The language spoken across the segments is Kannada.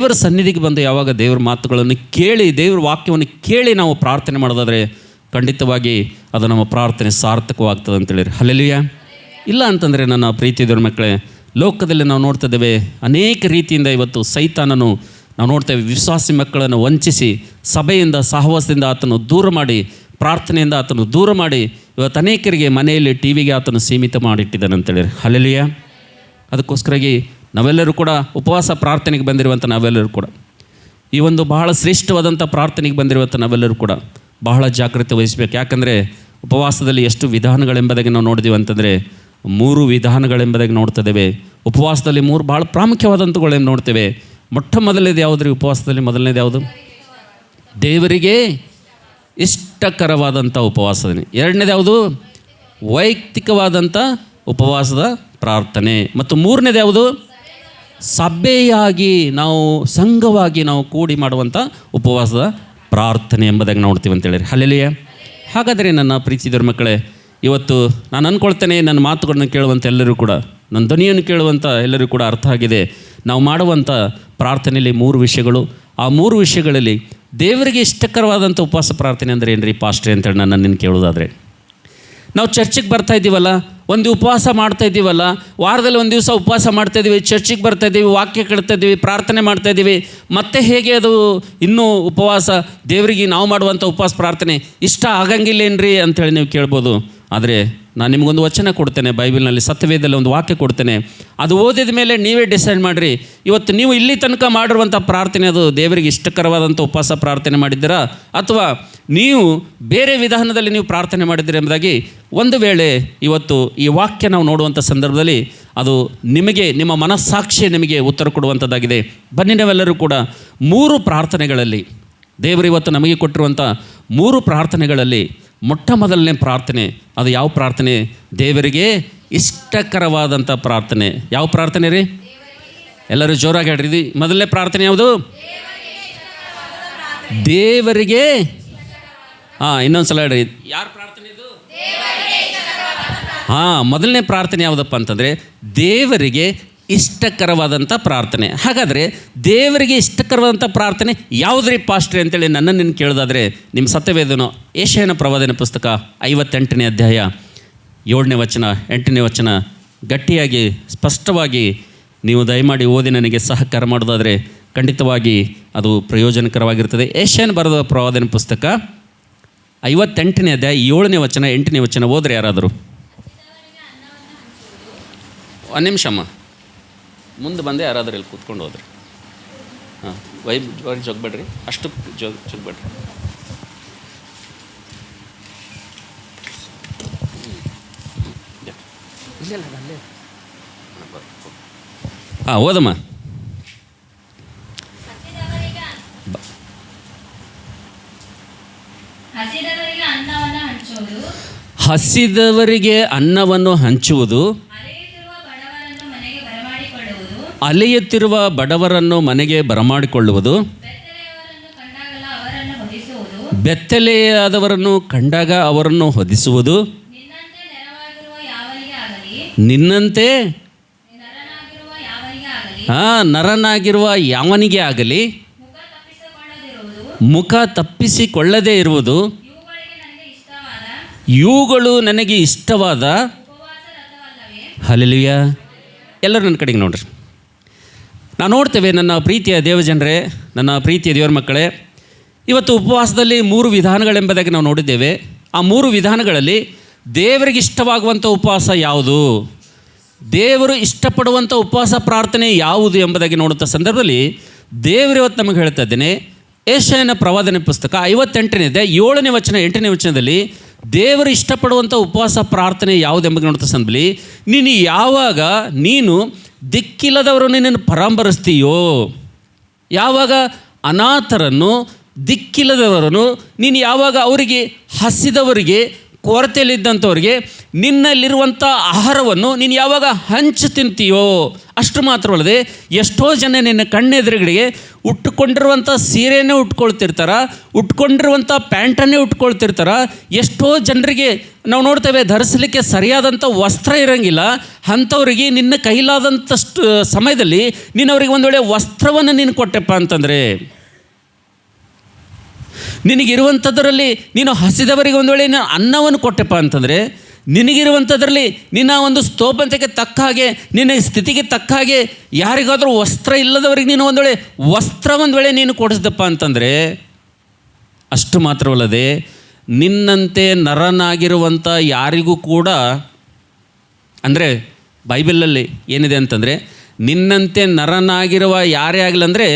ದೇವರ ಸನ್ನಿಧಿಗೆ ಬಂದು ಯಾವಾಗ ದೇವರ ಮಾತುಗಳನ್ನು ಕೇಳಿ, ದೇವರ ವಾಕ್ಯವನ್ನು ಕೇಳಿ ನಾವು ಪ್ರಾರ್ಥನೆ ಮಾಡೋದಾದರೆ ಖಂಡಿತವಾಗಿ ಅದು ನಮ್ಮ ಪ್ರಾರ್ಥನೆ ಸಾರ್ಥಕವಾಗ್ತದೆ ಅಂತೇಳಿರಿ. ಹಲ್ಲೆಲೂಯಾ. ಇಲ್ಲ ಅಂತಂದರೆ ನನ್ನ ಪ್ರೀತಿ ದೇವರ ಮಕ್ಕಳೇ, ಲೋಕದಲ್ಲಿ ನಾವು ನೋಡ್ತಾ ಇದ್ದೇವೆ ಅನೇಕ ರೀತಿಯಿಂದ ಇವತ್ತು ಸೈತಾನನು ನಾವು ನೋಡ್ತೇವೆ ವಿಶ್ವಾಸಿ ಮಕ್ಕಳನ್ನು ವಂಚಿಸಿ ಸಭೆಯಿಂದ ಸಹವಾಸದಿಂದ ಆತನು ದೂರ ಮಾಡಿ, ಪ್ರಾರ್ಥನೆಯಿಂದ ಆತನು ದೂರ ಮಾಡಿ, ಇವತ್ತು ಅನೇಕರಿಗೆ ಮನೆಯಲ್ಲಿ ಟಿವಿಗೆ ಆತನು ಸೀಮಿತ ಮಾಡಿಟ್ಟಿದ್ದಾನೆ ಅಂತೇಳಿರಿ. ಹಲ್ಲೆಲೂಯಾ. ಅದಕ್ಕೋಸ್ಕರಾಗಿ ನಾವೆಲ್ಲರೂ ಕೂಡ ಉಪವಾಸ ಪ್ರಾರ್ಥನೆಗೆ ಬಂದಿರುವಂಥ ನಾವೆಲ್ಲರೂ ಕೂಡ ಈ ಒಂದು ಬಹಳ ಶ್ರೇಷ್ಠವಾದಂಥ ಪ್ರಾರ್ಥನೆಗೆ ಬಂದಿರುವಂಥ ನಾವೆಲ್ಲರೂ ಕೂಡ ಬಹಳ ಜಾಗೃತಿ ವಹಿಸಬೇಕು. ಯಾಕಂದರೆ ಉಪವಾಸದಲ್ಲಿ ಎಷ್ಟು ವಿಧಾನಗಳೆಂಬುದಾಗಿ ನಾವು ನೋಡಿದ್ದೀವಿ ಅಂತಂದರೆ 3 ವಿಧಾನಗಳೆಂಬುದಾಗಿ ನೋಡ್ತಿದ್ದೇವೆ. ಉಪವಾಸದಲ್ಲಿ 3 ಭಾಳ ಪ್ರಾಮುಖ್ಯವಾದಂಥವುಗಳನ್ನು ನೋಡ್ತೇವೆ. ಮೊಟ್ಟ ಮೊದಲನೇದು ಯಾವುದ್ರಿ ಉಪವಾಸದಲ್ಲಿ? ಮೊದಲನೇದು ಯಾವುದು? ದೇವರಿಗೆ ಇಷ್ಟಕರವಾದಂಥ ಉಪವಾಸನೆ. ಎರಡನೇದು ಯಾವುದು? ವೈಯಕ್ತಿಕವಾದಂಥ ಉಪವಾಸದ ಪ್ರಾರ್ಥನೆ. ಮತ್ತು ಮೂರನೇದು ಯಾವುದು? ಸಭೆಯಾಗಿ ನಾವು ಸಂಘವಾಗಿ ನಾವು ಕೂಡಿ ಮಾಡುವಂಥ ಉಪವಾಸದ ಪ್ರಾರ್ಥನೆ ಎಂಬುದಾಗಿ ನೋಡ್ತೀವಿ ಅಂತೇಳಿರಿ. ಹಲ್ಲೆಲೂಯಾ. ಹಾಗಾದರೆ ನನ್ನ ಪ್ರೀತಿಸಿದವ್ರ ಮಕ್ಕಳೇ, ಇವತ್ತು ನಾನು ಅಂದ್ಕೊಳ್ತೇನೆ ನನ್ನ ಮಾತುಗಳನ್ನು ಕೇಳುವಂಥ ಎಲ್ಲರೂ ಕೂಡ, ನನ್ನ ಧ್ವನಿಯನ್ನು ಕೇಳುವಂಥ ಎಲ್ಲರೂ ಕೂಡ ಅರ್ಥ ಆಗಿದೆ. ನಾವು ಮಾಡುವಂಥ ಪ್ರಾರ್ಥನೆಯಲ್ಲಿ 3 ವಿಷಯಗಳು. ಆ 3 ವಿಷಯಗಳಲ್ಲಿ ದೇವರಿಗೆ ಇಷ್ಟಕರವಾದಂಥ ಉಪವಾಸ ಪ್ರಾರ್ಥನೆ ಅಂದರೆ ಏನು ರೀ ಪಾಸ್ಟ್ರಿ ಅಂತೇಳಿ ನಾನು ನಿನ್ನ ಕೇಳೋದಾದರೆ, ನಾವು ಚರ್ಚಿಗೆ ಬರ್ತಾ ಇದ್ದೀವಲ್ಲ, ಒಂದು ಉಪವಾಸ ಮಾಡ್ತಾ ಇದ್ದೀವಲ್ಲ, ವಾರದಲ್ಲಿ ಒಂದು ದಿವಸ ಉಪವಾಸ ಮಾಡ್ತಾಯಿದ್ದೀವಿ, ಚರ್ಚಿಗೆ ಬರ್ತಾಯಿದ್ದೀವಿ, ವಾಕ್ಯ ಕೇಳ್ತಾಯಿದ್ದೀವಿ, ಪ್ರಾರ್ಥನೆ ಮಾಡ್ತಾಯಿದ್ದೀವಿ, ಮತ್ತೆ ಹೇಗೆ ಅದು ಇನ್ನೂ ಉಪವಾಸ ದೇವರಿಗೆ ನಾವು ಮಾಡುವಂಥ ಉಪವಾಸ ಪ್ರಾರ್ಥನೆ ಇಷ್ಟ ಆಗಂಗಿಲ್ಲೇನ್ರಿ ಅಂಥೇಳಿ ನೀವು ಕೇಳ್ಬೋದು. ಆದರೆ ನಾನು ನಿಮಗೊಂದು ವಚನ ಕೊಡ್ತೇನೆ, ಬೈಬಲ್ನಲ್ಲಿ ಸತ್ಯವೇದದಲ್ಲಿ ಒಂದು ವಾಕ್ಯ ಕೊಡ್ತೇನೆ. ಅದು ಓದಿದ ಮೇಲೆ ನೀವೇ ಡಿಸೈಡ್ ಮಾಡಿರಿ, ಇವತ್ತು ನೀವು ಇಲ್ಲಿ ತನಕ ಮಾಡಿರುವಂಥ ಪ್ರಾರ್ಥನೆ ಅದು ದೇವರಿಗೆ ಇಷ್ಟಕರವಾದಂಥ ಉಪವಾಸ ಪ್ರಾರ್ಥನೆ ಮಾಡಿದ್ದೀರಾ ಅಥವಾ ನೀವು ಬೇರೆ ವಿಧಾನದಲ್ಲಿ ನೀವು ಪ್ರಾರ್ಥನೆ ಮಾಡಿದ್ದೀರಿ ಎಂಬುದಾಗಿ ಒಂದು ವೇಳೆ ಇವತ್ತು ಈ ವಾಕ್ಯ ನಾವು ನೋಡುವಂಥ ಸಂದರ್ಭದಲ್ಲಿ ಅದು ನಿಮಗೆ, ನಿಮ್ಮ ಮನಸ್ಸಾಕ್ಷಿ ನಿಮಗೆ ಉತ್ತರ ಕೊಡುವಂಥದ್ದಾಗಿದೆ. ಬನ್ನಿ ನಾವೆಲ್ಲರೂ ಕೂಡ 3 ಪ್ರಾರ್ಥನೆಗಳಲ್ಲಿ, ದೇವರು ಇವತ್ತು ನಮಗೆ ಕೊಟ್ಟಿರುವಂಥ 3 ಪ್ರಾರ್ಥನೆಗಳಲ್ಲಿ ಮೊಟ್ಟ ಮೊದಲನೇ ಪ್ರಾರ್ಥನೆ ಅದು ಯಾವ ಪ್ರಾರ್ಥನೆ? ದೇವರಿಗೆ ಇಷ್ಟಕರವಾದಂಥ ಪ್ರಾರ್ಥನೆ. ಯಾವ ಪ್ರಾರ್ಥನೆ ರೀ? ಎಲ್ಲರೂ ಜೋರಾಗಿ ಹೇಳ್ರಿ. ಮೊದಲನೇ ಪ್ರಾರ್ಥನೆ ಯಾವುದು? ದೇವರಿಗೆ ಇನ್ನೊಂದು ಸಲ ಹೇಳ್ರಿ, ಯಾರ ಪ್ರಾರ್ಥನೆ ಇದು? ಮೊದಲನೇ ಪ್ರಾರ್ಥನೆ ಯಾವುದಪ್ಪ ಅಂತಂದರೆ ದೇವರಿಗೆ ಇಷ್ಟಕರವಾದಂಥ ಪ್ರಾರ್ಥನೆ. ಹಾಗಾದರೆ ದೇವರಿಗೆ ಇಷ್ಟಕರವಾದಂಥ ಪ್ರಾರ್ಥನೆ ಯಾವುದ್ರಿ ಪಾಸ್ಟ್ರಿ ಅಂತೇಳಿ ನನ್ನನ್ನು ಕೇಳೋದಾದರೆ, ನಿಮ್ಮ ಸತ್ಯವೇದನೋ ಯೆಶಾಯನ ಪ್ರವಾದನೆ ಪುಸ್ತಕ 58ನೇ ಅಧ್ಯಾಯ 7ನೇ ವಚನ 8ನೇ ವಚನ ಗಟ್ಟಿಯಾಗಿ ಸ್ಪಷ್ಟವಾಗಿ ನೀವು ದಯಮಾಡಿ ಓದಿ ನನಗೆ ಸಹಕಾರ ಮಾಡೋದಾದರೆ ಖಂಡಿತವಾಗಿ ಅದು ಪ್ರಯೋಜನಕರವಾಗಿರ್ತದೆ. ಯೆಶಾಯನ ಬರೆದ ಪ್ರವಾದನೆ ಪುಸ್ತಕ 58ನೇ ಅಧ್ಯಾಯ 7ನೇ ವಚನ 8ನೇ ವಚನ ಓದ್ರೆ ಯಾರಾದರೂ. ಒಂದು ನಿಮಿಷಮ್ಮ, ಮುಂದೆ ಬಂದೆ ಯಾರಾದರೂ ಇಲ್ಲಿ ಕೂತ್ಕೊಂಡು ಹೋದ್ರಿ. ಜೋಗಬೇಡ್ರಿ, ಅಷ್ಟು ಜೋಗಬೇಡ್ರಿ. ಓದಮ್ಮ. ಹಸಿದವರಿಗೆ ಅನ್ನವನ್ನು ಹಂಚುವುದು, ಅಲೆಯುತ್ತಿರುವ ಬಡವರನ್ನು ಮನೆಗೆ ಬರಮಾಡಿಕೊಳ್ಳುವುದು, ಬೆತ್ತಲೆಯಾದವರನ್ನು ಕಂಡಾಗ ಅವರನ್ನು ಹೊದಿಸುವುದು, ನಿನ್ನಂತೆ ನರನಾಗಿರುವ ಯಾವನಿಗೆ ಆಗಲಿ ಮುಖ ತಪ್ಪಿಸಿಕೊಳ್ಳದೇ ಇರುವುದು, ಇವುಗಳು ನನಗೆ ಇಷ್ಟವಾದ. ಹಲ್ಲೆಲೂಯಾ. ಎಲ್ಲರೂ ನನ್ನ ಕಡೆಗೆ ನೋಡ್ರಿ. ನಾವು ನೋಡ್ತೇವೆ ನನ್ನ ಪ್ರೀತಿಯ ದೇವಜನರೇ, ನನ್ನ ಪ್ರೀತಿಯ ದೇವರ ಮಕ್ಕಳೇ, ಇವತ್ತು ಉಪವಾಸದಲ್ಲಿ 3 ವಿಧಾನಗಳೆಂಬುದಾಗಿ ನಾವು ನೋಡಿದ್ದೇವೆ. ಆ 3 ವಿಧಾನಗಳಲ್ಲಿ ದೇವರಿಗೆ ಇಷ್ಟವಾಗುವಂಥ ಉಪವಾಸ ಯಾವುದು, ದೇವರು ಇಷ್ಟಪಡುವಂಥ ಉಪವಾಸ ಪ್ರಾರ್ಥನೆ ಯಾವುದು ಎಂಬುದಾಗಿ ನೋಡುವಂಥ ಸಂದರ್ಭದಲ್ಲಿ ದೇವರು ಇವತ್ತು ನಮಗೆ ಹೇಳ್ತಾ ಇದ್ದೇನೆ. ಯೆಶಾಯನ ಪ್ರವಾದನೆ ಪುಸ್ತಕ 58ನೇ ಅಧ್ಯಾಯ 7ನೇ ವಚನ 8ನೇ ವಚನದಲ್ಲಿ ದೇವರು ಇಷ್ಟಪಡುವಂಥ ಉಪವಾಸ ಪ್ರಾರ್ಥನೆ ಯಾವುದು ಎಂಬುದಾಗಿ ನೋಡುವಂಥ ಸಂದರ್ಭದಲ್ಲಿ ನೀನು ಯಾವಾಗ ನೀನು ದಿಕ್ಕಿಲ್ಲದವರನ್ನು ನಿನ್ನನ್ನು ಪರಾಂಬರಿಸ್ತೀಯೋ, ಯಾವಾಗ ಅನಾಥರನ್ನು ದಿಕ್ಕಿಲ್ಲದವರನ್ನು ನೀನು ಯಾವಾಗ ಅವರಿಗೆ ಹಸಿದವರಿಗೆ ಕೊರತೆಯಲ್ಲಿದ್ದಂಥವ್ರಿಗೆ ನಿನ್ನಲ್ಲಿರುವಂಥ ಆಹಾರವನ್ನು ನೀನು ಯಾವಾಗ ಹಂಚಿ ತಿಂತೀಯೋ, ಅಷ್ಟು ಮಾತ್ರವಲ್ಲದೆ ಎಷ್ಟೋ ಜನ ನಿನ್ನ ಕಣ್ಣೆದುರುಗಳಿಗೆ ಉಟ್ಕೊಂಡಿರುವಂಥ ಸೀರೆನೇ ಉಟ್ಕೊಳ್ತಿರ್ತಾರ, ಉಟ್ಕೊಂಡಿರುವಂಥ ಪ್ಯಾಂಟನ್ನೇ ಉಟ್ಕೊಳ್ತಿರ್ತಾರ. ಎಷ್ಟೋ ಜನರಿಗೆ ನಾವು ನೋಡ್ತೇವೆ ಧರಿಸಲಿಕ್ಕೆ ಸರಿಯಾದಂಥ ವಸ್ತ್ರ ಇರೋಂಗಿಲ್ಲ. ಅಂಥವ್ರಿಗೆ ನಿನ್ನ ಕೈಲಾದಂಥಷ್ಟು ಸಮಯದಲ್ಲಿ ನೀನು ಅವ್ರಿಗೆ ಒಂದು ವೇಳೆ ವಸ್ತ್ರವನ್ನು ನೀನು ಕೊಟ್ಟೆಪ್ಪ ಅಂತಂದರೆ, ನಿನಗಿರುವಂಥದ್ರಲ್ಲಿ ನೀನು ಹಸಿದವರಿಗೆ ಒಂದು ವೇಳೆ ನೀನು ಅನ್ನವನ್ನು ಕೊಟ್ಟೆಪ್ಪ ಅಂತಂದರೆ, ನಿನಗಿರುವಂಥದ್ರಲ್ಲಿ ನಿನ್ನ ಒಂದು ಸ್ತೋಭತೆಗೆ ತಕ್ಕ ಹಾಗೆ, ನಿನ್ನ ಸ್ಥಿತಿಗೆ ತಕ್ಕ ಹಾಗೆ ಯಾರಿಗಾದರೂ ವಸ್ತ್ರ ಇಲ್ಲದವರಿಗೆ ನೀನು ಒಂದು ವೇಳೆ ವಸ್ತ್ರ ಒಂದು ವೇಳೆ ನೀನು ಕೊಡಿಸ್ದಪ್ಪ ಅಂತಂದರೆ, ಅಷ್ಟು ಮಾತ್ರವಲ್ಲದೆ ನಿನ್ನಂತೆ ನರನಾಗಿರುವಂಥ ಯಾರಿಗೂ ಕೂಡ, ಅಂದರೆ ಬೈಬಲಲ್ಲಿ ಏನಿದೆ ಅಂತಂದರೆ, ನಿನ್ನಂತೆ ನರನಾಗಿರುವ ಯಾರೇ ಆಗಲಿ ಅಂದರೆ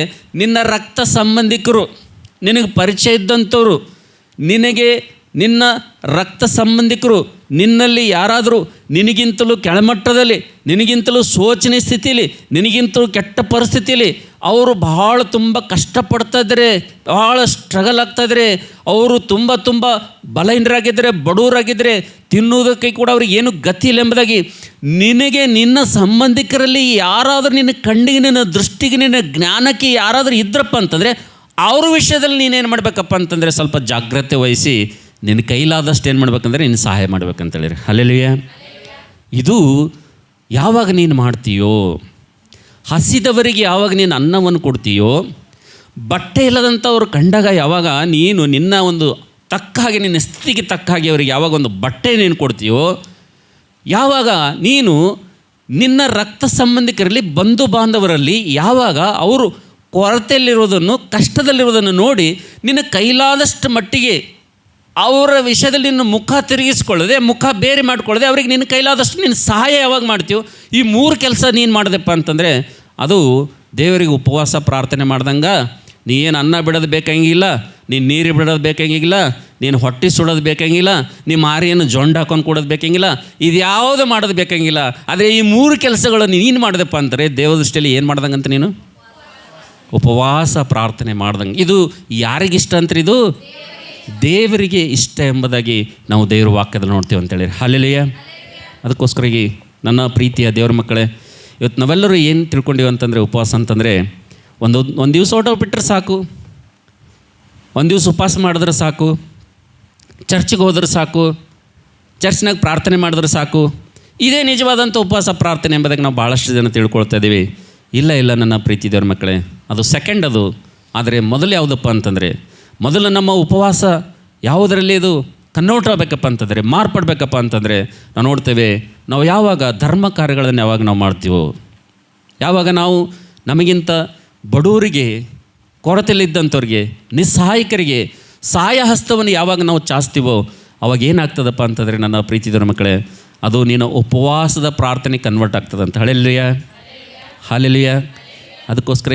ನಿನ್ನ ರಕ್ತ ಸಂಬಂಧಿಕರು, ನಿನಗೆ ಪರಿಚಯ ಇದ್ದಂಥವ್ರು, ನಿನಗೆ ನಿನ್ನ ರಕ್ತ ಸಂಬಂಧಿಕರು, ನಿನ್ನಲ್ಲಿ ಯಾರಾದರೂ ನಿನಗಿಂತಲೂ ಕೆಳಮಟ್ಟದಲ್ಲಿ, ನಿನಗಿಂತಲೂ ಶೋಚನೀಯ ಸ್ಥಿತಿಯಲ್ಲಿ, ನಿನಗಿಂತಲೂ ಕೆಟ್ಟ ಪರಿಸ್ಥಿತಿಯಲ್ಲಿ ಅವರು ಭಾಳ ತುಂಬ ಕಷ್ಟಪಡ್ತಾಯಿದ್ದಾರೆ, ಭಾಳ ಸ್ಟ್ರಗಲ್ ಆಗ್ತಾಯಿದ್ದಾರೆ, ಅವರು ತುಂಬ ಬಲಹೀನರಾಗಿದ್ದರೆ, ಬಡವರಾಗಿದ್ದರೆ, ತಿನ್ನುವುದಕ್ಕೆ ಕೂಡ ಅವ್ರಿಗೆ ಏನು ಗತಿ ಇಲ್ಲ ಎಂಬುದಾಗಿ ನಿನಗೆ ನಿನ್ನ ಸಂಬಂಧಿಕರಲ್ಲಿ ಯಾರಾದರೂ ನಿನ್ನ ಕಣ್ಣಿಗೆ, ನಿನ್ನ ದೃಷ್ಟಿಗೆ, ನಿನ್ನ ಜ್ಞಾನಕ್ಕೆ ಯಾರಾದರೂ ಇದ್ರಪ್ಪ ಅಂತಂದರೆ ಅವ್ರ ವಿಷಯದಲ್ಲಿ ನೀನೇನು ಮಾಡಬೇಕಪ್ಪ ಅಂತಂದರೆ ಸ್ವಲ್ಪ ಜಾಗ್ರತೆ ವಹಿಸಿ ನಿನ್ನ ಕೈಲಾದಷ್ಟು ಏನು ಮಾಡ್ಬೇಕಂದ್ರೆ ನೀನು ಸಹಾಯ ಮಾಡ್ಬೇಕಂತೇಳಿರಿ. ಹಲ್ಲೆಲೂಯಾ. ಇದು ಯಾವಾಗ ನೀನು ಮಾಡ್ತೀಯೋ, ಹಸಿದವರಿಗೆ ಯಾವಾಗ ನೀನು ಅನ್ನವನ್ನು ಕೊಡ್ತೀಯೋ, ಬಟ್ಟೆ ಇಲ್ಲದಂಥವ್ರು ಕಂಡಾಗ ಯಾವಾಗ ನೀನು ನಿನ್ನ ಒಂದು ತಕ್ಕ ಹಾಗೆ, ನಿನ್ನ ಸ್ಥಿತಿಗೆ ತಕ್ಕ ಹಾಗೆ ಅವರಿಗೆ ಯಾವಾಗ ಒಂದು ಬಟ್ಟೆ ನೀನು ಕೊಡ್ತೀಯೋ, ಯಾವಾಗ ನೀನು ನಿನ್ನ ರಕ್ತ ಸಂಬಂಧಿಕರಲ್ಲಿ, ಬಂಧು ಬಾಂಧವರಲ್ಲಿ ಯಾವಾಗ ಅವರು ಕೊರತೆಯಲ್ಲಿರೋದನ್ನು, ಕಷ್ಟದಲ್ಲಿರೋದನ್ನು ನೋಡಿ ನಿನ್ನ ಕೈಲಾದಷ್ಟು ಮಟ್ಟಿಗೆ ಅವರ ವಿಷಯದಲ್ಲಿ ನಿನ್ನ ಮುಖ ತಿರುಗಿಸ್ಕೊಳ್ಳದೆ, ಮುಖ ಬೇರೆ ಮಾಡ್ಕೊಳ್ಳದೆ ಅವ್ರಿಗೆ ನಿನ್ನ ಕೈಲಾದಷ್ಟು ನೀನು ಸಹಾಯ ಯಾವಾಗ ಮಾಡ್ತೀವೋ, ಈ 3 ಕೆಲಸ ನೀನು ಮಾಡಿದೆಪ್ಪ ಅಂತಂದರೆ ಅದು ದೇವರಿಗೆ ಉಪವಾಸ ಪ್ರಾರ್ಥನೆ ಮಾಡ್ದಂಗೆ. ನೀ ಏನು ಅನ್ನ ಬಿಡೋದು ಬೇಕಾಗಿಲ್ಲ, ನೀನು ನೀರು ಬಿಡೋದು ಬೇಕಾಗಿಲ್ಲ, ನೀನು ಹೊಟ್ಟೆ ಸುಡೋದು ಬೇಕಾಗಿಲ್ಲ, ನೀ ಮಾರಿಯನ್ನು ಜೊಂಡು ಹಾಕೊಂಡು ಕೊಡೋದು ಬೇಕಾಗಿಲ್ಲ, ಇದು ಯಾವುದು ಮಾಡೋದು ಬೇಕಾಗಿಲ್ಲ. ಆದರೆ ಈ 3 ಕೆಲಸಗಳು ನೀನು ಮಾಡಿದೆಪ್ಪ ಅಂತಾರೆ ದೇವರ ದೃಷ್ಟಿಯಲ್ಲಿ ಏನು ಮಾಡ್ದಂಗಂತ ನೀನು ಉಪವಾಸ ಪ್ರಾರ್ಥನೆ ಮಾಡ್ದಂಗೆ. ಇದು ಯಾರಿಗಿಷ್ಟ ಅಂತಾರೆ? ಇದು ದೇವರಿಗೆ ಇಷ್ಟ ಎಂಬುದಾಗಿ ನಾವು ದೇವ್ರ ವಾಕ್ಯದಲ್ಲಿ ನೋಡ್ತೀವಿ ಅಂತೇಳಿ. ಹಲ್ಲೆಲೂಯಾ. ಅದಕ್ಕೋಸ್ಕರ ನನ್ನ ಪ್ರೀತಿಯ ದೇವ್ರ ಮಕ್ಕಳೇ, ಇವತ್ತು ನಾವೆಲ್ಲರೂ ಏನು ತಿಳ್ಕೊಂಡಿವಿ ಅಂತಂದರೆ, ಉಪವಾಸ ಅಂತಂದರೆ ಒಂದು ದಿವಸ ಹೊರಟೋಗ್ಬಿಟ್ರೆ ಸಾಕು, ಒಂದು ದಿವಸ ಉಪವಾಸ ಮಾಡಿದ್ರೆ ಸಾಕು, ಚರ್ಚಿಗೆ ಹೋದ್ರೆ ಸಾಕು, ಚರ್ಚ್ನಾಗ ಪ್ರಾರ್ಥನೆ ಮಾಡಿದ್ರೆ ಸಾಕು, ಇದೇ ನಿಜವಾದಂಥ ಉಪವಾಸ ಪ್ರಾರ್ಥನೆ ಎಂಬುದಾಗಿ ನಾವು ಭಾಳಷ್ಟು ಜನ ತಿಳ್ಕೊಳ್ತಾ ಇದ್ದೀವಿ. ಇಲ್ಲ ನನ್ನ ಪ್ರೀತಿ ದೇವ್ರ ಮಕ್ಕಳೇ, ಅದು ಸೆಕೆಂಡ್ ಅದು. ಆದರೆ ಮೊದಲು ಯಾವುದಪ್ಪ ಅಂತಂದರೆ, ಮೊದಲು ನಮ್ಮ ಉಪವಾಸ ಯಾವುದರಲ್ಲಿ ಇದು ಕನ್ವರ್ಟ್ ಆಗಬೇಕಪ್ಪ ಅಂತಂದರೆ, ಮಾರ್ಪಡಬೇಕಪ್ಪ ಅಂತಂದರೆ ನಾವು ನೋಡ್ತೇವೆ, ನಾವು ಯಾವಾಗ ಧರ್ಮ ಕಾರ್ಯಗಳನ್ನು ಯಾವಾಗ ನಾವು ಮಾಡ್ತೀವೋ, ಯಾವಾಗ ನಾವು ನಮಗಿಂತ ಬಡವರಿಗೆ, ಕೊರತೆಯಲ್ಲಿದ್ದಂಥವ್ರಿಗೆ, ನಿಸ್ಸಹಾಯಕರಿಗೆ ಸಹಾಯ ಹಸ್ತವನ್ನು ಯಾವಾಗ ನಾವು ಚಾಚ್ತೀವೋ ಅವಾಗ ಏನಾಗ್ತದಪ್ಪ ಅಂತಂದರೆ ನನ್ನ ಪ್ರೀತಿ ದೇವ್ರ ಮಕ್ಕಳೇ, ಅದು ನೀನು ಉಪವಾಸದ ಪ್ರಾರ್ಥನೆ ಕನ್ವರ್ಟ್ ಆಗ್ತದೆ ಅಂತ. ಹಲ್ಲೆಲೂಯಾ. ಹಲ್ಲೆಲೂಯಾ. ಅದಕ್ಕೋಸ್ಕರ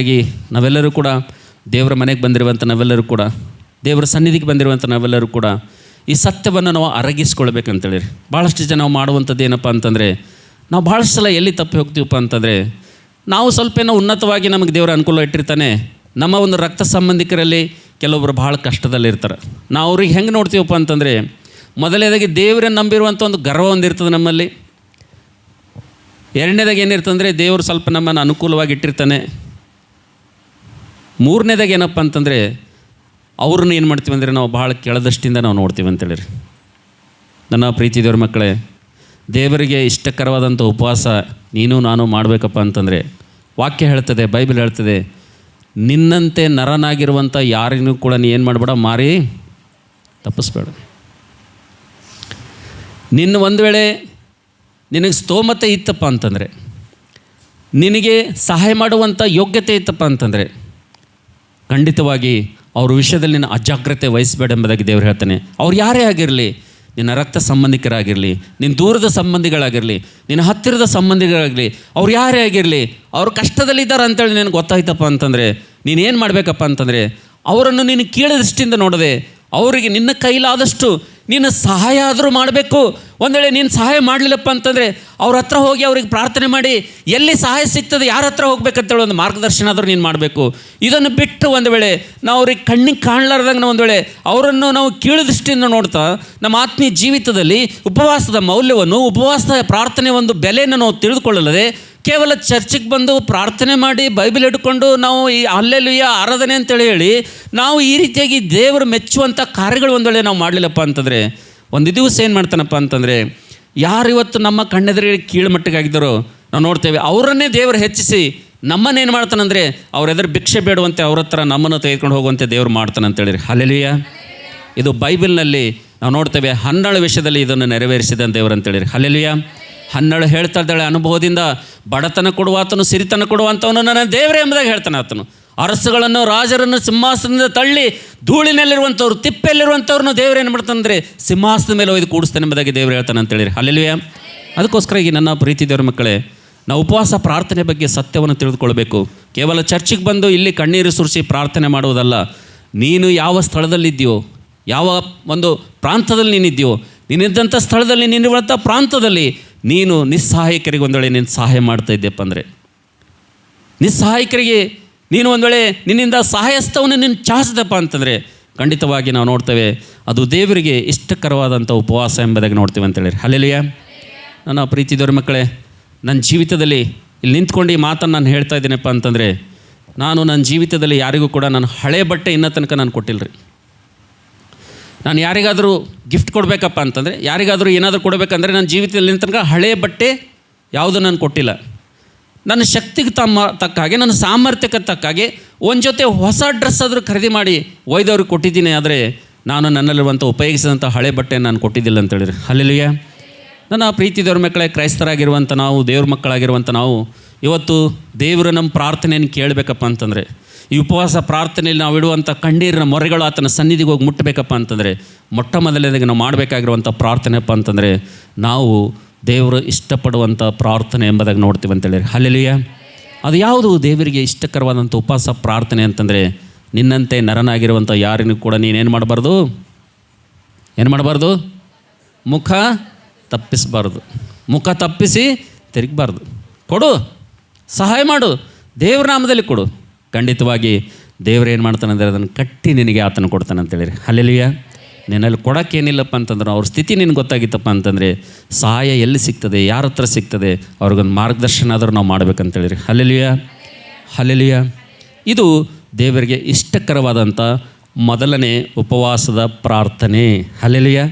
ನಾವೆಲ್ಲರೂ ಕೂಡ ದೇವರ ಮನೆಗೆ ಬಂದಿರುವಂಥ ನಾವೆಲ್ಲರೂ ಕೂಡ, ದೇವರ ಸನ್ನಿಧಿಗೆ ಬಂದಿರುವಂಥ ನಾವೆಲ್ಲರೂ ಕೂಡ ಈ ಸತ್ಯವನ್ನು ನಾವು ಅರಗಿಸ್ಕೊಳ್ಬೇಕಂತೇಳಿ. ಭಾಳಷ್ಟು ಜನ ನಾವು ಮಾಡುವಂಥದ್ದು ಏನಪ್ಪ ಅಂತಂದರೆ, ನಾವು ಭಾಳಷ್ಟು ಸಲ ಎಲ್ಲಿ ತಪ್ಪಿ ಹೋಗ್ತೀವಪ್ಪ ಅಂತಂದರೆ, ನಾವು ಸ್ವಲ್ಪ ಏನೋ ಉನ್ನತವಾಗಿ ನಮಗೆ ದೇವರ ಅನುಕೂಲ ಇಟ್ಟಿರ್ತಾನೆ, ನಮ್ಮ ಒಂದು ರಕ್ತ ಸಂಬಂಧಿಕರಲ್ಲಿ ಕೆಲವೊಬ್ಬರು ಭಾಳ ಕಷ್ಟದಲ್ಲಿರ್ತಾರೆ. ನಾವು ಅವ್ರಿಗೆ ಹೆಂಗೆ ನೋಡ್ತೀವಪ್ಪ ಅಂತಂದರೆ, ಮೊದಲನೇದಾಗಿ ದೇವರನ್ನು ನಂಬಿರುವಂಥ ಒಂದು ಗರ್ವ ಒಂದಿರ್ತದೆ ನಮ್ಮಲ್ಲಿ. ಎರಡನೇದಾಗಿ ಏನಿರ್ತಂದರೆ, ದೇವರು ಸ್ವಲ್ಪ ನಮ್ಮನ್ನು ಅನುಕೂಲವಾಗಿ ಇಟ್ಟಿರ್ತಾನೆ. ಮೂರನೇದಾಗಿ ಏನಪ್ಪ ಅಂತಂದರೆ, ಅವ್ರನ್ನ ಏನು ಮಾಡ್ತೀವಿ ಅಂದರೆ ನಾವು ಭಾಳ ಕೆಳದಷ್ಟಿಂದ ನಾವು ನೋಡ್ತೀವಿ ಅಂತೇಳಿರಿ. ನನ್ನ ಪ್ರೀತಿ ದೇವ್ರ ಮಕ್ಕಳೇ, ದೇವರಿಗೆ ಇಷ್ಟಕರವಾದಂಥ ಉಪವಾಸ ನೀನು ನಾನು ಮಾಡಬೇಕಪ್ಪ ಅಂತಂದರೆ, ವಾಕ್ಯ ಹೇಳ್ತದೆ, ಬೈಬಲ್ ಹೇಳ್ತದೆ, ನಿನ್ನಂತೆ ನರನಾಗಿರುವಂಥ ಯಾರಿಗೂ ಕೂಡ ನೀ ಏನು ಮಾಡಬೇಡ, ಮಾರಿ ತಪ್ಪಿಸ್ಬೇಡ. ನಿನ್ನ ಒಂದು ವೇಳೆ ನಿನಗೆ ಸ್ತೋಮತೆ ಇತ್ತಪ್ಪ ಅಂತಂದರೆ, ನಿನಗೆ ಸಹಾಯ ಮಾಡುವಂಥ ಯೋಗ್ಯತೆ ಇತ್ತಪ್ಪ ಅಂತಂದರೆ, ಖಂಡಿತವಾಗಿ ಅವ್ರ ವಿಷಯದಲ್ಲಿ ನಿನ್ನ ಅಜಾಗ್ರತೆ ವಹಿಸಬೇಡ ಎಂಬುದಾಗಿ ದೇವರು ಹೇಳ್ತಾನೆ. ಅವ್ರು ಯಾರೇ ಆಗಿರಲಿ, ನಿನ್ನ ರಕ್ತ ಸಂಬಂಧಿಕರಾಗಿರಲಿ, ನಿನ್ನ ದೂರದ ಸಂಬಂಧಿಗಳಾಗಿರಲಿ, ನಿನ್ನ ಹತ್ತಿರದ ಸಂಬಂಧಿಗಳಾಗಲಿ, ಅವ್ರು ಯಾರೇ ಆಗಿರಲಿ, ಅವ್ರು ಕಷ್ಟದಲ್ಲಿದ್ದಾರೆ ಅಂತೇಳಿ ನಿನಗೆ ಗೊತ್ತಾಯ್ತಪ್ಪ ಅಂತಂದರೆ ನೀನೇನು ಮಾಡಬೇಕಪ್ಪ ಅಂತಂದರೆ, ಅವರನ್ನು ನೀನು ಕೀಳ ದೃಷ್ಟಿಯಿಂದ ನೋಡದೆ ಅವರಿಗೆ ನಿನ್ನ ಕೈಲಾದಷ್ಟು ನೀನು ಸಹಾಯ ಆದರೂ ಮಾಡಬೇಕು. ಒಂದು ವೇಳೆ ನೀನು ಸಹಾಯ ಮಾಡಲಿಲ್ಲಪ್ಪ ಅಂತಂದರೆ ಅವ್ರ ಹತ್ರ ಹೋಗಿ ಅವ್ರಿಗೆ ಪ್ರಾರ್ಥನೆ ಮಾಡಿ ಎಲ್ಲಿ ಸಹಾಯ ಸಿಗ್ತದೆ, ಯಾರ ಹತ್ರ ಹೋಗ್ಬೇಕಂತೇಳಿ ಒಂದು ಮಾರ್ಗದರ್ಶನ ಆದರೂ ನೀನು ಮಾಡಬೇಕು. ಇದನ್ನು ಬಿಟ್ಟು ಒಂದು ವೇಳೆ ನಾವು ಅವ್ರಿಗೆ ಕಣ್ಣಿಗೆ ಕಾಣಲಾರ್ದಂಗೆ ನಾವು ಒಂದು ವೇಳೆ ಅವರನ್ನು ನಾವು ಕೀಳು ದೃಷ್ಟಿಯಿಂದ ನೋಡ್ತಾ ನಮ್ಮ ಆತ್ಮೀಯ ಜೀವಿತದಲ್ಲಿ ಉಪವಾಸದ ಮೌಲ್ಯವನ್ನು, ಉಪವಾಸದ ಪ್ರಾರ್ಥನೆ ಒಂದು ಬೆಲೆಯನ್ನು ನಾವು ತಿಳಿದುಕೊಳ್ಳಲ್ಲದೆ ಕೇವಲ ಚರ್ಚಿಗೆ ಬಂದು ಪ್ರಾರ್ಥನೆ ಮಾಡಿ ಬೈಬಲ್ ಹಿಡ್ಕೊಂಡು ನಾವು ಈ ಹಲ್ಲೆಲೂಯಾ ಆರಾಧನೆ ಅಂತೇಳಿ ಹೇಳಿ ನಾವು ಈ ರೀತಿಯಾಗಿ ದೇವರು ಮೆಚ್ಚುವಂಥ ಕಾರ್ಯಗಳು ಒಂದು ವೇಳೆ ನಾವು ಮಾಡಲಿಲ್ಲಪ್ಪ ಅಂತಂದರೆ ಒಂದು ದಿವಸ ಏನು ಮಾಡ್ತಾನಪ್ಪ ಅಂತಂದರೆ ಯಾರು ಇವತ್ತು ನಮ್ಮ ಕಣ್ಣೆದುರಿಗೆ ಕೀಳು ಮಟ್ಟಿಗಾಗಿದ್ದಾರೋ ನಾವು ನೋಡ್ತೇವೆ, ಅವರನ್ನೇ ದೇವರು ಹೆಚ್ಚಿಸಿ ನಮ್ಮನ್ನೇನು ಮಾಡ್ತಾನಂದರೆ ಅವ್ರ ಎದುರು ಭಿಕ್ಷೆ ಬೇಡುವಂತೆ ಅವ್ರ ಹತ್ರ ನಮ್ಮನ್ನು ತೆಗೆದುಕೊಂಡು ಹೋಗುವಂತೆ ದೇವರು ಮಾಡ್ತಾನಂತೇಳಿರಿ. ಹಲ್ಲೆಲೂಯಾ. ಇದು ಬೈಬಲ್ನಲ್ಲಿ ನಾವು ನೋಡ್ತೇವೆ. 12 ವಿಷಯದಲ್ಲಿ ಇದನ್ನು ನೆರವೇರಿಸಿದ ದೇವರು ಅಂತೇಳಿರಿ. ಹಲ್ಲೆಲೂಯಾ. 12 ಹೇಳ್ತಾ ಇದ್ದಾಳೆ, ಅನುಭವದಿಂದ ಬಡತನ ಕೊಡುವಾತನು, ಸಿರಿತನ ಕೊಡುವಂಥವನು ನನ್ನ ದೇವರೇ ಎಂಬುದಾಗಿ ಹೇಳ್ತಾನೆ. ಆತನು ಅರಸುಗಳನ್ನು, ರಾಜರನ್ನು ಸಿಂಹಾಸನದಿಂದ ತಳ್ಳಿ ಧೂಳಿನಲ್ಲಿರುವಂಥವ್ರು, ತಿಪ್ಪೆಯಲ್ಲಿರುವಂಥವ್ರನ್ನು ದೇವರೇನು ಮಾಡ್ತಾನಂದರೆ ಸಿಂಹಾಸನದ ಮೇಲೆ ಒಯ್ದು ಕೂಡಿಸ್ತಾನೆ ಎಂಬುದಾಗಿ ದೇವರು ಹೇಳ್ತಾನೆ ಅಂತೇಳಿರಿ. ಹಲ್ಲೆಲೂಯಾ. ಅದಕ್ಕೋಸ್ಕರ ಈಗ ನನ್ನ ಪ್ರೀತಿ ದೇವರ ಮಕ್ಕಳೇ, ನಾವು ಉಪವಾಸ ಪ್ರಾರ್ಥನೆ ಬಗ್ಗೆ ಸತ್ಯವನ್ನು ತಿಳಿದುಕೊಳ್ಬೇಕು. ಕೇವಲ ಚರ್ಚಿಗೆ ಬಂದು ಇಲ್ಲಿ ಕಣ್ಣೀರು ಸುರಿಸಿ ಪ್ರಾರ್ಥನೆ ಮಾಡುವುದಲ್ಲ. ನೀನು ಯಾವ ಸ್ಥಳದಲ್ಲಿದ್ದೀಯೋ, ಯಾವ ಒಂದು ಪ್ರಾಂತದಲ್ಲಿ ನೀನಿದ್ದೀಯೋ, ನೀನಿದ್ದಂಥ ಸ್ಥಳದಲ್ಲಿ, ನೀನಿರುವಂಥ ಪ್ರಾಂತದಲ್ಲಿ ನೀನು ನಿಸ್ಸಹಾಯಕರಿಗೆ ಒಂದು ವೇಳೆ ನೀನು ಸಹಾಯ ಮಾಡ್ತಾ ಇದ್ದೆಪ್ಪ ಅಂದರೆ, ನಿಸ್ಸಹಾಯಕರಿಗೆ ನೀನು ಒಂದು ವೇಳೆ ನಿನ್ನಿಂದ ಸಹಾಯಸ್ತವನ್ನು ನೀನು ಚಾಚಿದಪ್ಪ ಅಂತಂದರೆ ಖಂಡಿತವಾಗಿ ನಾವು ನೋಡ್ತೇವೆ ಅದು ದೇವರಿಗೆ ಇಷ್ಟಕರವಾದಂಥ ಉಪವಾಸ ಎಂಬುದಾಗಿ ನೋಡ್ತೀವಿ ಅಂತೇಳಿ. ಹಲ್ಲೆಲೂಯಾ. ನನ್ನ ಪ್ರೀತಿದವ್ರ ಮಕ್ಕಳೇ, ನನ್ನ ಜೀವಿತದಲ್ಲಿ ಇಲ್ಲಿ ನಿಂತ್ಕೊಂಡು ಈ ಮಾತನ್ನು ನಾನು ಹೇಳ್ತಾ ಇದ್ದೀನಪ್ಪ ಅಂತಂದರೆ, ನಾನು ನನ್ನ ಜೀವಿತದಲ್ಲಿ ಯಾರಿಗೂ ಕೂಡ ನಾನು ಹಳೆ ಬಟ್ಟೆ ಇನ್ನೂ ತನಕ ನಾನು ಕೊಟ್ಟಿಲ್ಲ ರೀ. ನಾನು ಯಾರಿಗಾದರೂ ಗಿಫ್ಟ್ ಕೊಡಬೇಕಪ್ಪ ಅಂತಂದರೆ, ಯಾರಿಗಾದರೂ ಏನಾದರೂ ಕೊಡಬೇಕಂದ್ರೆ ನನ್ನ ಜೀವಿತದಲ್ಲಿ ತನಕ ಹಳೆಯ ಬಟ್ಟೆ ಯಾವುದೂ ನಾನು ಕೊಟ್ಟಿಲ್ಲ. ನನ್ನ ಶಕ್ತಿಗೆ ತಕ್ಕ ಹಾಗೆ, ನನ್ನ ಸಾಮರ್ಥ್ಯಕ್ಕೆ ತಕ್ಕ ಹಾಗೆ ಒಂದು ಜೊತೆ ಹೊಸ ಡ್ರೆಸ್ ಆದರೂ ಖರೀದಿ ಮಾಡಿ ಒಯ್ದವ್ರಿಗೆ ಕೊಟ್ಟಿದ್ದೀನಿ. ಆದರೆ ನಾನು ನನ್ನಲ್ಲಿರುವಂಥ ಉಪಯೋಗಿಸಿದಂಥ ಹಳೆ ಬಟ್ಟೆ ನಾನು ಕೊಟ್ಟಿದ್ದಿಲ್ಲ ಅಂತೇಳಿರಿ. ಹಲ್ಲೆಲೂಯಾ. ನನ್ನ ಪ್ರೀತಿ ದೇವ್ರ ಮಕ್ಕಳೇ, ಕ್ರೈಸ್ತರಾಗಿರುವಂಥ ನಾವು, ದೇವ್ರ ಮಕ್ಕಳಾಗಿರುವಂಥ ನಾವು ಇವತ್ತು ದೇವರು ನಮ್ಮ ಪ್ರಾರ್ಥನೆಯನ್ನು ಕೇಳಬೇಕಪ್ಪ ಅಂತಂದರೆ, ಈ ಉಪವಾಸ ಪ್ರಾರ್ಥನೆಯಲ್ಲಿ ನಾವು ಇಡುವಂಥ ಕಣ್ಣೀರಿನ ಮೊರೆಗಳು ಆತನ ಸನ್ನಿಧಿಗೆ ಹೋಗಿ ಮುಟ್ಟಬೇಕಪ್ಪ ಅಂತಂದರೆ ಮೊಟ್ಟ ಮೊದಲನೇದಾಗಿ ನಾವು ಮಾಡಬೇಕಾಗಿರುವಂಥ ಪ್ರಾರ್ಥನೆಯಪ್ಪ ಅಂತಂದರೆ ನಾವು ದೇವರು ಇಷ್ಟಪಡುವಂಥ ಪ್ರಾರ್ಥನೆ ಎಂಬುದಾಗಿ ನೋಡ್ತೀವಿ ಅಂತೇಳಿ. ಹಲ್ಲೆಲೂಯಾ. ಅದು ಯಾವುದು ದೇವರಿಗೆ ಇಷ್ಟಕರವಾದಂಥ ಉಪವಾಸ ಪ್ರಾರ್ಥನೆ ಅಂತಂದರೆ, ನಿನ್ನಂತೆ ನರನಾಗಿರುವಂಥ ಯಾರಿಗೂ ಕೂಡ ನೀನೇನು ಮಾಡಬಾರ್ದು, ಏನು ಮಾಡಬಾರ್ದು, ಮುಖ ತಪ್ಪಿಸಬಾರ್ದು, ಮುಖ ತಪ್ಪಿಸಿ ತಿರುಗಬಾರ್ದು. ಕೊಡು, ಸಹಾಯ ಮಾಡು, ದೇವ್ರ ನಾಮದಲ್ಲಿ ಕೊಡು. ಖಂಡಿತವಾಗಿ ದೇವ್ರು ಏನು ಮಾಡ್ತಾನೆ ಅಂದರೆ ಅದನ್ನು ಕಟ್ಟಿ ನಿನಗೆ ಆತನ ಕೊಡ್ತಾನೆ ಅಂತೇಳಿ. ಹಲ್ಲೆಲೂಯಾ. ನಿನ್ನಲ್ಲಿ ಕೊಡೋಕ್ಕೇನಿಲ್ಲಪ್ಪ ಅಂತಂದ್ರೆ ಅವ್ರ ಸ್ಥಿತಿ ನಿನಗೆ ಗೊತ್ತಾಗಿತ್ತಪ್ಪ ಅಂತಂದರೆ ಸಹಾಯ ಎಲ್ಲಿ ಸಿಗ್ತದೆ, ಯಾರ ಹತ್ರ ಸಿಗ್ತದೆ, ಅವ್ರಿಗೊಂದು ಮಾರ್ಗದರ್ಶನ ಆದರೂ ನಾವು ಮಾಡಬೇಕಂತೇಳಿರಿ. ಹಲ್ಲೆಲೂಯಾ. ಹಲ್ಲೆಲೂಯಾ. ಇದು ದೇವರಿಗೆ ಇಷ್ಟಕರವಾದಂಥ ಮೊದಲನೇ ಉಪವಾಸದ ಪ್ರಾರ್ಥನೆ. ಹಲ್ಲೆಲೂಯಾ.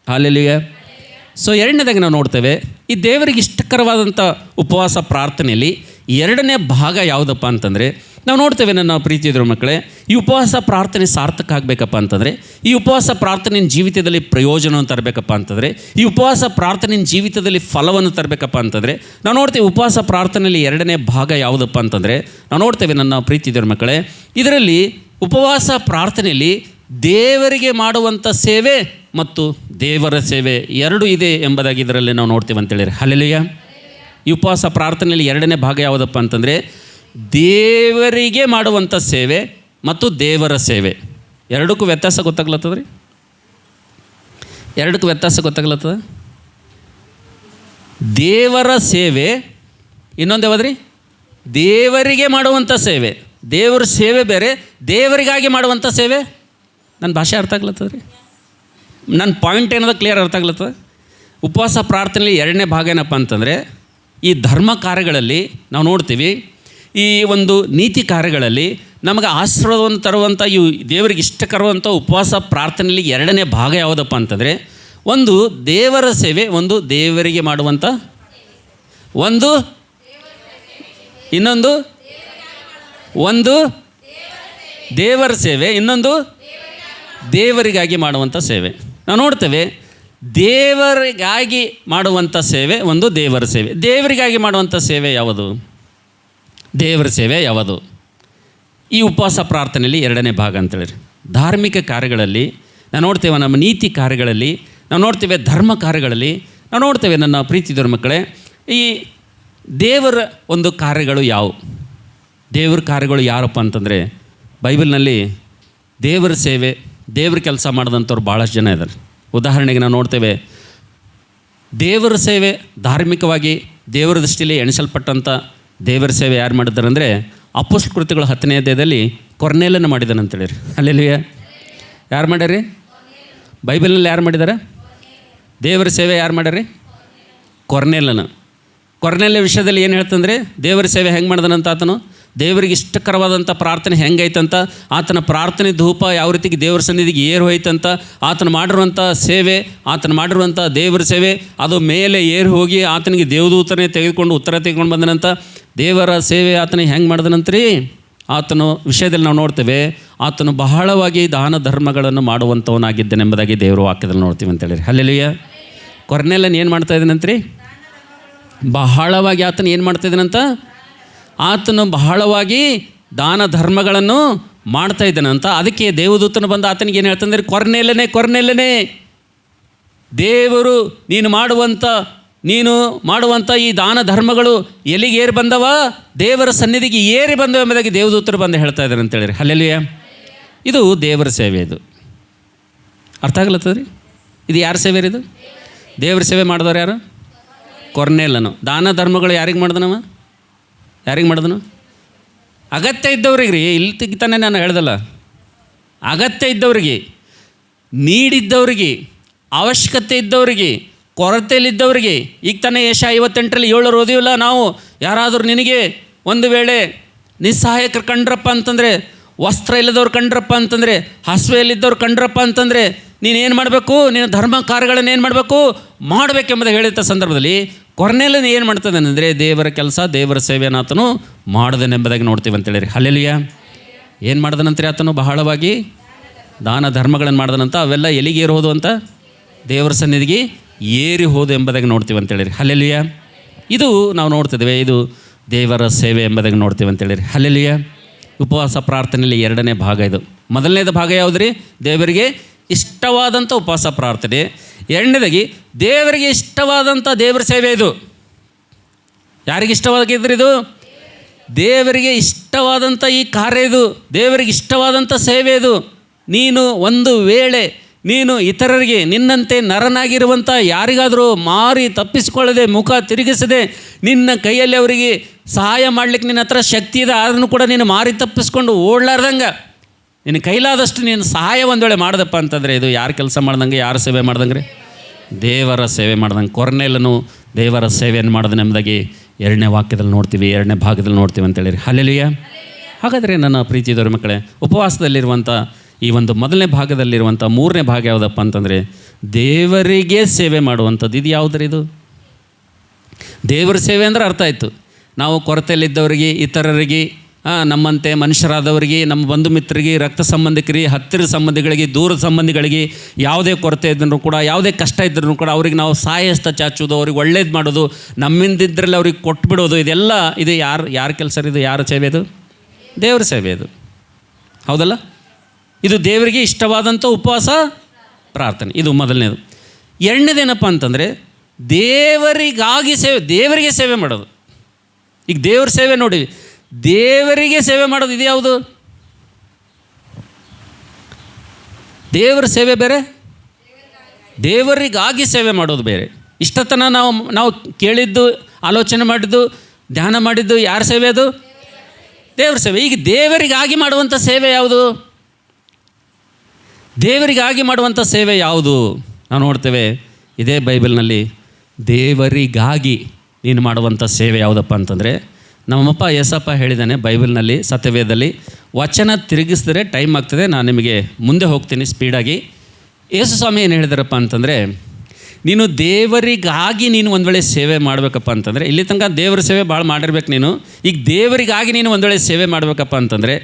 ಹಲ್ಲೆಲೂಯಾ. ಸೊ ಎರಡನೇದಾಗಿ ನಾವು ನೋಡ್ತೇವೆ, ಈ ದೇವರಿಗೆ ಇಷ್ಟಕರವಾದಂಥ ಉಪವಾಸ ಪ್ರಾರ್ಥನೆಯಲ್ಲಿ ಎರಡನೇ ಭಾಗ ಯಾವುದಪ್ಪ ಅಂತಂದರೆ ನಾವು ನೋಡ್ತೇವೆ. ನನ್ನ ಪ್ರೀತಿಯಿದ್ರ ಮಕ್ಕಳೇ, ಈ ಉಪವಾಸ ಪ್ರಾರ್ಥನೆ ಸಾರ್ಥಕ ಆಗಬೇಕಪ್ಪ ಅಂತಂದರೆ, ಈ ಉಪವಾಸ ಪ್ರಾರ್ಥನೆಯ ಜೀವಿತದಲ್ಲಿ ಪ್ರಯೋಜನವನ್ನು ತರಬೇಕಪ್ಪ ಅಂತಂದರೆ, ಈ ಉಪವಾಸ ಪ್ರಾರ್ಥನೆಯ ಜೀವಿತದಲ್ಲಿ ಫಲವನ್ನು ತರಬೇಕಪ್ಪ ಅಂತಂದರೆ ನಾವು ನೋಡ್ತೇವೆ ಉಪವಾಸ ಪ್ರಾರ್ಥನೆಯಲ್ಲಿ ಎರಡನೇ ಭಾಗ ಯಾವುದಪ್ಪ ಅಂತಂದರೆ ನಾವು ನೋಡ್ತೇವೆ. ನನ್ನ ಪ್ರೀತಿಯಿದ್ರ ಮಕ್ಕಳೇ, ಇದರಲ್ಲಿ ಉಪವಾಸ ಪ್ರಾರ್ಥನೆಯಲ್ಲಿ ದೇವರಿಗೆ ಮಾಡುವಂಥ ಸೇವೆ ಮತ್ತು ದೇವರ ಸೇವೆ ಎರಡೂ ಇದೆ ಎಂಬುದಾಗಿ ಇದರಲ್ಲಿ ನಾವು ನೋಡ್ತೇವೆ ಅಂತೇಳಿರಿ. ಹಲ್ಲೆಲೂಯಾ. ಈ ಉಪವಾಸ ಪ್ರಾರ್ಥನೆಯಲ್ಲಿ ಎರಡನೇ ಭಾಗ ಯಾವುದಪ್ಪ ಅಂತಂದರೆ ದೇವರಿಗೆ ಮಾಡುವಂಥ ಸೇವೆ ಮತ್ತು ದೇವರ ಸೇವೆ. ಎರಡಕ್ಕೂ ವ್ಯತ್ಯಾಸ ಗೊತ್ತಾಗ್ಲತ್ತದ ರೀ? ಎರಡಕ್ಕೂ ವ್ಯತ್ಯಾಸ ಗೊತ್ತಾಗ್ಲತ್ತದ. ದೇವರ ಸೇವೆ ಇನ್ನೊಂದು ಯಾವ್ದ್ರಿ? ದೇವರಿಗೆ ಮಾಡುವಂಥ ಸೇವೆ. ದೇವರ ಸೇವೆ ಬೇರೆ, ದೇವರಿಗಾಗಿ ಮಾಡುವಂಥ ಸೇವೆ. ನನ್ನ ಭಾಷೆ ಅರ್ಥ ಆಗ್ಲತ್ತದ ರೀ? ನನ್ನ ಪಾಯಿಂಟ್ ಏನದ ಕ್ಲಿಯರ್ ಅರ್ಥ ಆಗ್ಲತ್ತದ? ಉಪವಾಸ ಪ್ರಾರ್ಥನೆಯಲ್ಲಿ ಎರಡನೇ ಭಾಗ ಏನಪ್ಪ ಅಂತಂದರೆ, ಈ ಧರ್ಮ ಕಾರ್ಯಗಳಲ್ಲಿ ನಾವು ನೋಡ್ತೀವಿ, ಈ ಒಂದು ನೀತಿ ಕಾರ್ಯಗಳಲ್ಲಿ ನಮಗೆ ಆಶೀರ್ವಾದವನ್ನು ತರುವಂಥ ಇವು ದೇವರಿಗೆ ಇಷ್ಟಕರವಂಥ ಉಪವಾಸ ಪ್ರಾರ್ಥನೆಯಲ್ಲಿ ಎರಡನೇ ಭಾಗ ಯಾವುದಪ್ಪ ಅಂತಂದರೆ, ಒಂದು ದೇವರ ಸೇವೆ, ಒಂದು ದೇವರಿಗೆ ಮಾಡುವಂಥ, ಒಂದು ಇನ್ನೊಂದು ಒಂದು ದೇವರ ಸೇವೆ, ಇನ್ನೊಂದು ದೇವರಿಗಾಗಿ ಮಾಡುವಂಥ ಸೇವೆ. ನಾವು ನೋಡ್ತೇವೆ ದೇವರಿಗಾಗಿ ಮಾಡುವಂಥ ಸೇವೆ, ಒಂದು ದೇವರ ಸೇವೆ. ದೇವರಿಗಾಗಿ ಮಾಡುವಂಥ ಸೇವೆ ಯಾವುದು? ದೇವರ ಸೇವೆ ಯಾವುದು? ಈ ಉಪವಾಸ ಪ್ರಾರ್ಥನೆಯಲ್ಲಿ ಎರಡನೇ ಭಾಗ ಅಂತೇಳಿ. ಧಾರ್ಮಿಕ ಕಾರ್ಯಗಳಲ್ಲಿ ನಾವು ನೋಡ್ತೇವೆ, ನಮ್ಮ ನೀತಿ ಕಾರ್ಯಗಳಲ್ಲಿ ನಾವು ನೋಡ್ತೇವೆ, ಧರ್ಮ ಕಾರ್ಯಗಳಲ್ಲಿ ನಾವು ನೋಡ್ತೇವೆ. ನನ್ನ ಪ್ರೀತಿದವ್ರ ಮಕ್ಕಳೇ, ಈ ದೇವರ ಒಂದು ಕಾರ್ಯಗಳು ಯಾವುವು? ದೇವರ ಕಾರ್ಯಗಳು ಯಾರಪ್ಪ ಅಂತಂದರೆ ಬೈಬಲ್ನಲ್ಲಿ ದೇವರ ಸೇವೆ, ದೇವ್ರ ಕೆಲಸ ಮಾಡಿದಂಥವ್ರು ಭಾಳಷ್ಟು ಜನ ಇದ್ದಾರೆ. ಉದಾಹರಣೆಗೆ ನಾವು ನೋಡ್ತೇವೆ, ದೇವರ ಸೇವೆ ಧಾರ್ಮಿಕವಾಗಿ ದೇವರ ದೃಷ್ಟಿಯಲ್ಲಿ ಎಣಿಸಲ್ಪಟ್ಟಂಥ ದೇವರ ಸೇವೆ ಯಾರು ಮಾಡಿದ್ದಾರೆ ಅಂದರೆ ಅಪೊಸ್ತಲ ಕೃತ್ಯಗಳು 10ನೇ ಅಧ್ಯಾಯದಲ್ಲಿ ಕೊರ್ನೇಲನ ಮಾಡಿದ್ದಾನೆ ಅಂತೇಳಿರಿ. ಅಲ್ಲೆಲ್ಲೂಯಾ. ಯಾರು ಮಾಡ್ಯಾರಿ? ಬೈಬಲ್ನಲ್ಲಿ ಯಾರು ಮಾಡಿದ್ದಾರೆ? ದೇವರ ಸೇವೆ ಯಾರು ಮಾಡ್ಯಾರಿ? ಕೊರ್ನೇಲನ. ಕೊರ್ನೇಲ ವಿಷಯದಲ್ಲಿ ಏನು ಹೇಳ್ತಂದರೆ ದೇವರ ಸೇವೆ ಹೆಂಗೆ ಮಾಡ್ದನಂತ, ಆತನು ದೇವರಿಗೆ ಇಷ್ಟಕರವಾದಂಥ ಪ್ರಾರ್ಥನೆ ಹೆಂಗೈತಂತ, ಆತನ ಪ್ರಾರ್ಥನೆ ಧೂಪ ಯಾವ ರೀತಿಗೆ ದೇವರ ಸನ್ನಿಧಿಗೆ ಏರು ಹೋಯ್ತಂತ, ಆತನು ಮಾಡಿರುವಂಥ ಸೇವೆ, ಆತನು ಮಾಡಿರುವಂಥ ದೇವರ ಸೇವೆ ಅದು ಮೇಲೆ ಏರು ಹೋಗಿ ಆತನಿಗೆ ದೇವದೂತನೇ ತೆಗೆದುಕೊಂಡು ಉತ್ತರ ತೆಗೆದುಕೊಂಡು ಬಂದನಂತ. ದೇವರ ಸೇವೆ ಆತನಿಗೆ ಹೆಂಗೆ ಮಾಡ್ದನಂತ್ರಿ, ಆತನು ವಿಷಯದಲ್ಲಿ ನಾವು ನೋಡ್ತೇವೆ, ಆತನು ಬಹಳವಾಗಿ ದಾನ ಧರ್ಮಗಳನ್ನು ಮಾಡುವಂಥವನಾಗಿದ್ದನೆಂಬುದಾಗಿ ದೇವರು ವಾಕ್ಯದಲ್ಲಿ ನೋಡ್ತೀವಿ ಅಂತೇಳಿರಿ. ಹಲ್ಲೆಲೂಯಾ. ಕೊರ್ನೇಲನ್ ಏನು ಮಾಡ್ತಾ ಇದ್ದಾನಂತ್ರಿ? ಬಹಳವಾಗಿ ಆತನು ಏನು ಮಾಡ್ತಾ ಇದ್ದಾನಂತ, ಆತನು ಬಹಳವಾಗಿ ದಾನ ಧರ್ಮಗಳನ್ನು ಮಾಡ್ತಾ ಇದ್ದಾನಂತ. ಅದಕ್ಕೆ ದೇವದೂತನು ಬಂದು ಆತನಿಗೆ ಏನು ಹೇಳ್ತಂದ್ರೆ, ಕೊರ್ನೇಲನೇ, ದೇವರು ನೀನು ಮಾಡುವಂಥ ಈ ದಾನ ಧರ್ಮಗಳು ಎಲ್ಲಿಗೆ ಏರಿ ಬಂದವ? ದೇವರ ಸನ್ನಿಧಿಗೆ ಏರಿ ಬಂದವ ಎಂಬುದಾಗಿ ದೇವದೂತರು ಬಂದು ಹೇಳ್ತಾ ಇದ್ದಾರೆ ಅಂತೇಳಿರಿ. ಹಲ್ಲೆಲೂಯಾ. ಇದು ದೇವರ ಸೇವೆ. ಇದು ಅರ್ಥ ಆಗ್ಲತ್ತದ್ರಿ? ಇದು ಯಾರ ಸೇವೆ ರೀ? ಇದು ದೇವರ ಸೇವೆ ಮಾಡಿದವ್ರು ಯಾರು? ಕೊರ್ನೇಲನು. ದಾನ ಧರ್ಮಗಳು ಯಾರಿಗೆ ಮಾಡ್ದನವ? ಯಾರಿಗೆ ಮಾಡಿದನು? ಅಗತ್ಯ ಇದ್ದವ್ರಿಗೆ ರೀ. ಇಲ್ಲಿ ತೆಗಿತಾನೆ ನಾನು ಹೇಳ್ದಲ್ಲ, ಅಗತ್ಯ ಇದ್ದವ್ರಿಗೆ, ನೀಡಿದ್ದವ್ರಿಗೆ, ಅವಶ್ಯಕತೆ ಇದ್ದವ್ರಿಗೆ, ಕೊರತೆಯಲ್ಲಿದ್ದವ್ರಿಗೆ. ಈಗ ತಾನೇ ಯೆಶಾಯ 58ರಲ್ಲಿ 7 ಓದಿವಲ್ಲ ನಾವು, ಯಾರಾದರೂ ನಿನಗೆ ಒಂದು ವೇಳೆ ನಿಸ್ಸಹಾಯಕರು ಕಂಡ್ರಪ್ಪ ಅಂತಂದರೆ, ವಸ್ತ್ರ ಇಲ್ಲದವ್ರು ಕಂಡ್ರಪ್ಪ ಅಂತಂದರೆ, ಹಸುವೆಯಲ್ಲಿದ್ದವ್ರು ಕಂಡ್ರಪ್ಪ ಅಂತಂದರೆ ನೀನೇನು ಮಾಡಬೇಕು? ನೀನು ಧರ್ಮ ಕಾರ್ಯಗಳನ್ನು ಏನು ಮಾಡಬೇಕು? ಮಾಡಬೇಕೆಂಬುದು ಹೇಳಿದ ಸಂದರ್ಭದಲ್ಲಿ ಕೊರ್ನೇಲನ ಏನು ಮಾಡ್ತದನೆಂದರೆ ದೇವರ ಕೆಲಸ, ದೇವರ ಸೇವೆಯನ್ನು ಆತನು ಮಾಡದನೆಂಬುದಾಗಿ ನೋಡ್ತೀವಿ ಅಂತೇಳಿರಿ. ಹಲ್ಲೆಲೂಯಾ. ಏನು ಮಾಡ್ದನಂತ್ರಿ ಆತನು? ಬಹಳವಾಗಿ ದಾನ ಧರ್ಮಗಳನ್ನು ಮಾಡ್ದನಂತ. ಅವೆಲ್ಲ ಎಲ್ಲಿಗೆ ಏರಿ ಹೋದು ಅಂತ? ದೇವರ ಸನ್ನಿಧಿಗೆ ಏರಿ ಹೋದು ಎಂಬುದಾಗಿ ನೋಡ್ತೀವಿ ಅಂತೇಳಿರಿ. ಹಲ್ಲೆಲೂಯಾ. ಇದು ನಾವು ನೋಡ್ತಿದ್ದೇವೆ, ಇದು ದೇವರ ಸೇವೆ ಎಂಬುದಾಗಿ ನೋಡ್ತೀವಿ ಅಂತೇಳಿರಿ. ಹಲ್ಲೆಲೂಯಾ. ಉಪವಾಸ ಪ್ರಾರ್ಥನೆಯಲ್ಲಿ 2ನೇ ಭಾಗ ಇದು. ಮೊದಲನೇದು ಭಾಗ ಯಾವುದು ರೀ? ದೇವರಿಗೆ ಇಷ್ಟವಾದಂಥ ಉಪವಾಸ ಪ್ರಾರ್ಥನೆ. 2ನೇದಾಗಿ ದೇವರಿಗೆ ಇಷ್ಟವಾದಂಥ ದೇವರ ಸೇವೆ. ಇದು ಯಾರಿಗೆ ಇಷ್ಟವಾಗಿದ್ರಿ? ಇದು ದೇವರಿಗೆ ಇಷ್ಟವಾದಂಥ ಈ ಕಾರ್ಯ, ಇದು ದೇವರಿಗೆ ಇಷ್ಟವಾದಂಥ ಸೇವೆ. ಇದು ನೀನು ಒಂದು ವೇಳೆ ನೀನು ಇತರರಿಗೆ ನಿನ್ನಂತೆ ನರನಾಗಿರುವಂಥ ಯಾರಿಗಾದರೂ ಮಾರಿ ತಪ್ಪಿಸಿಕೊಳ್ಳದೆ, ಮುಖ ತಿರುಗಿಸದೆ, ನಿನ್ನ ಕೈಯಲ್ಲಿ ಅವರಿಗೆ ಸಹಾಯ ಮಾಡಲಿಕ್ಕೆ ನಿನ್ನ ಹತ್ರ ಶಕ್ತಿ ಇದೆ, ಅದನ್ನು ಕೂಡ ನೀನು ಮಾರಿ ತಪ್ಪಿಸ್ಕೊಂಡು ಓಡಲಾರ್ದಂಗೆ ನಿನ್ನ ಕೈಲಾದಷ್ಟು ನೀನು ಸಹಾಯ ಒಂದು ವೇಳೆ ಮಾಡ್ದಪ್ಪ ಅಂತಂದರೆ ಇದು ಯಾರು ಕೆಲಸ ಮಾಡ್ದಂಗೆ? ಯಾರು ಸೇವೆ ಮಾಡ್ದಂಗೆ ರೀ? ದೇವರ ಸೇವೆ ಮಾಡ್ದಂಗೆ. ಕೊರ್ನೇಲನು ದೇವರ ಸೇವೆಯನ್ನು ಮಾಡಿದನೆಂಬುದಾಗಿ 2ನೇ ವಾಕ್ಯದಲ್ಲಿ ನೋಡ್ತೀವಿ, 2ನೇ ಭಾಗದಲ್ಲಿ ನೋಡ್ತೀವಿ ಅಂತೇಳಿರಿ. ಹಲ್ಲೆಲೂಯಾ. ಹಾಗಾದರೆ ನನ್ನ ಪ್ರೀತಿದವರ ಮಕ್ಕಳೇ, ಉಪವಾಸದಲ್ಲಿರುವಂಥ ಈ ಒಂದು ಮೊದಲನೇ ಭಾಗದಲ್ಲಿರುವಂಥ 3ನೇ ಭಾಗ ಯಾವುದಪ್ಪ ಅಂತಂದರೆ ದೇವರಿಗೆ ಸೇವೆ ಮಾಡುವಂಥದ್ದು. ಇದು ಯಾವುದ್ರಿ? ಇದು ದೇವರ ಸೇವೆ ಅಂದರೆ ಅರ್ಥ ಆಯಿತು. ನಾವು ಕೊರತೆಯಲ್ಲಿದ್ದವರಿಗೆ, ಇತರರಿಗೆ, ನಮ್ಮಂತೆ ಮನುಷ್ಯರಾದವರಿಗೆ, ನಮ್ಮ ಬಂಧು ಮಿತ್ರರಿಗೆ, ರಕ್ತ ಸಂಬಂಧಿಕರಿಗೆ, ಹತ್ತಿರ ಸಂಬಂಧಿಗಳಿಗೆ, ದೂರದ ಸಂಬಂಧಿಗಳಿಗೆ ಯಾವುದೇ ಕೊರತೆ ಇದ್ರೂ ಕೂಡ, ಯಾವುದೇ ಕಷ್ಟ ಇದ್ರೂ ಕೂಡ ಅವ್ರಿಗೆ ನಾವು ಸಹಾಯಸ್ತ ಚಾಚೋದು, ಅವ್ರಿಗೆ ಒಳ್ಳೇದು ಮಾಡೋದು, ನಮ್ಮಿಂದಿದ್ರಲ್ಲಿ ಅವ್ರಿಗೆ ಕೊಟ್ಬಿಡೋದು, ಇದೆಲ್ಲ ಇದು ಯಾರ ಕೆಲಸ? ಇದು ಯಾರ ಸೇವೆ? ಇದು ದೇವರ ಸೇವೆ. ಇದು ಹೌದಲ್ಲ? ಇದು ದೇವರಿಗೆ ಇಷ್ಟವಾದಂಥ ಉಪವಾಸ ಪ್ರಾರ್ಥನೆ. ಇದು ಮೊದಲನೇದು. 2ನೇದೇನಪ್ಪ ಅಂತಂದರೆ ದೇವರಿಗೆ ಸೇವೆ ಮಾಡೋದು. ಈಗ ದೇವ್ರ ಸೇವೆ ನೋಡಿ, ದೇವರಿಗೆ ಸೇವೆ ಮಾಡೋದು ಇದು ಯಾವುದು? ದೇವರ ಸೇವೆ ಬೇರೆ, ದೇವರಿಗಾಗಿ ಸೇವೆ ಮಾಡೋದು ಬೇರೆ. ಇಷ್ಟತನ ನಾವು ಕೇಳಿದ್ದು, ಆಲೋಚನೆ ಮಾಡಿದ್ದು, ಧ್ಯಾನ ಮಾಡಿದ್ದು ಯಾರ ಸೇವೆ? ಅದು ದೇವರ ಸೇವೆ. ಈಗ ದೇವರಿಗಾಗಿ ಮಾಡುವಂಥ ಸೇವೆ ಯಾವುದು? ದೇವರಿಗಾಗಿ ಮಾಡುವಂಥ ಸೇವೆ ಯಾವುದು? ನಾವು ನೋಡ್ತೇವೆ ಇದೇ ಬೈಬಲ್ನಲ್ಲಿ ದೇವರಿಗಾಗಿ ನೀನು ಮಾಡುವಂಥ ಸೇವೆ ಯಾವುದಪ್ಪ ಅಂತಂದರೆ, ನಮ್ಮಪ್ಪ ಯೇಸಪ್ಪ ಹೇಳಿದ್ದಾನೆ ಬೈಬಲ್ನಲ್ಲಿ, ಸತ್ಯವೇದದಲ್ಲಿ, ವಚನ ತಿರುಗಿಸಿದ್ರೆ ಟೈಮ್ ಆಗ್ತದೆ, ನಾನು ನಿಮಗೆ ಮುಂದೆ ಹೋಗ್ತೀನಿ ಸ್ಪೀಡಾಗಿ. ಯೇಸು ಸ್ವಾಮಿ ಏನು ಹೇಳಿದಾರಪ್ಪ ಅಂತಂದರೆ, ನೀನು ದೇವರಿಗಾಗಿ ನೀನು ಒಂದು ವೇಳೆ ಸೇವೆ ಮಾಡಬೇಕಪ್ಪ ಅಂತಂದರೆ, ಇಲ್ಲಿ ತನಕ ದೇವರ ಸೇವೆ ಭಾಳ ಮಾಡಿರ್ಬೇಕು ನೀನು. ಈಗ ದೇವರಿಗಾಗಿ ನೀನು ಒಂದು ವೇಳೆ ಸೇವೆ ಮಾಡಬೇಕಪ್ಪ ಅಂತಂದರೆ,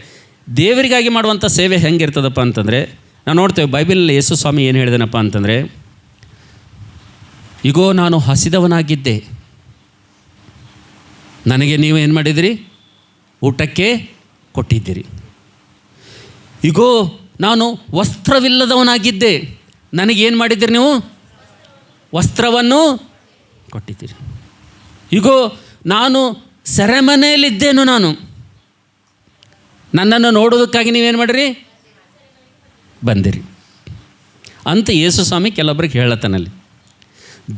ದೇವರಿಗಾಗಿ ಮಾಡುವಂಥ ಸೇವೆ ಹೆಂಗಿರ್ತದಪ್ಪ ಅಂತಂದರೆ, ನಾವು ನೋಡ್ತೇವೆ ಬೈಬಲಲ್ಲಿ ಯೇಸು ಸ್ವಾಮಿ ಏನು ಹೇಳಿದನಪ್ಪ ಅಂತಂದರೆ, ಈಗೋ ನಾನು ಹಸಿದವನಾಗಿದ್ದೆ, ನನಗೆ ನೀವು ಏನು ಮಾಡಿದಿರಿ? ಊಟಕ್ಕೆ ಕೊಟ್ಟಿದ್ದೀರಿ. ಈಗೋ ನಾನು ವಸ್ತ್ರವಿಲ್ಲದವನಾಗಿದ್ದೆ, ನನಗೇನು ಮಾಡಿದ್ದೀರಿ? ನೀವು ವಸ್ತ್ರವನ್ನು ಕೊಟ್ಟಿದ್ದೀರಿ. ಈಗೋ ನಾನು ಸೆರೆಮನೆಯಲ್ಲಿದ್ದೇನು, ನನ್ನನ್ನು ನೋಡೋದಕ್ಕಾಗಿ ನೀವೇನು ಮಾಡಿರಿ? ಬಂದಿರಿ. ಅಂತ ಯೇಸು ಸ್ವಾಮಿ ಕೆಲವೊಬ್ರಿಗೆ ಹೇಳತ್ತಾನಲ್ಲಿ.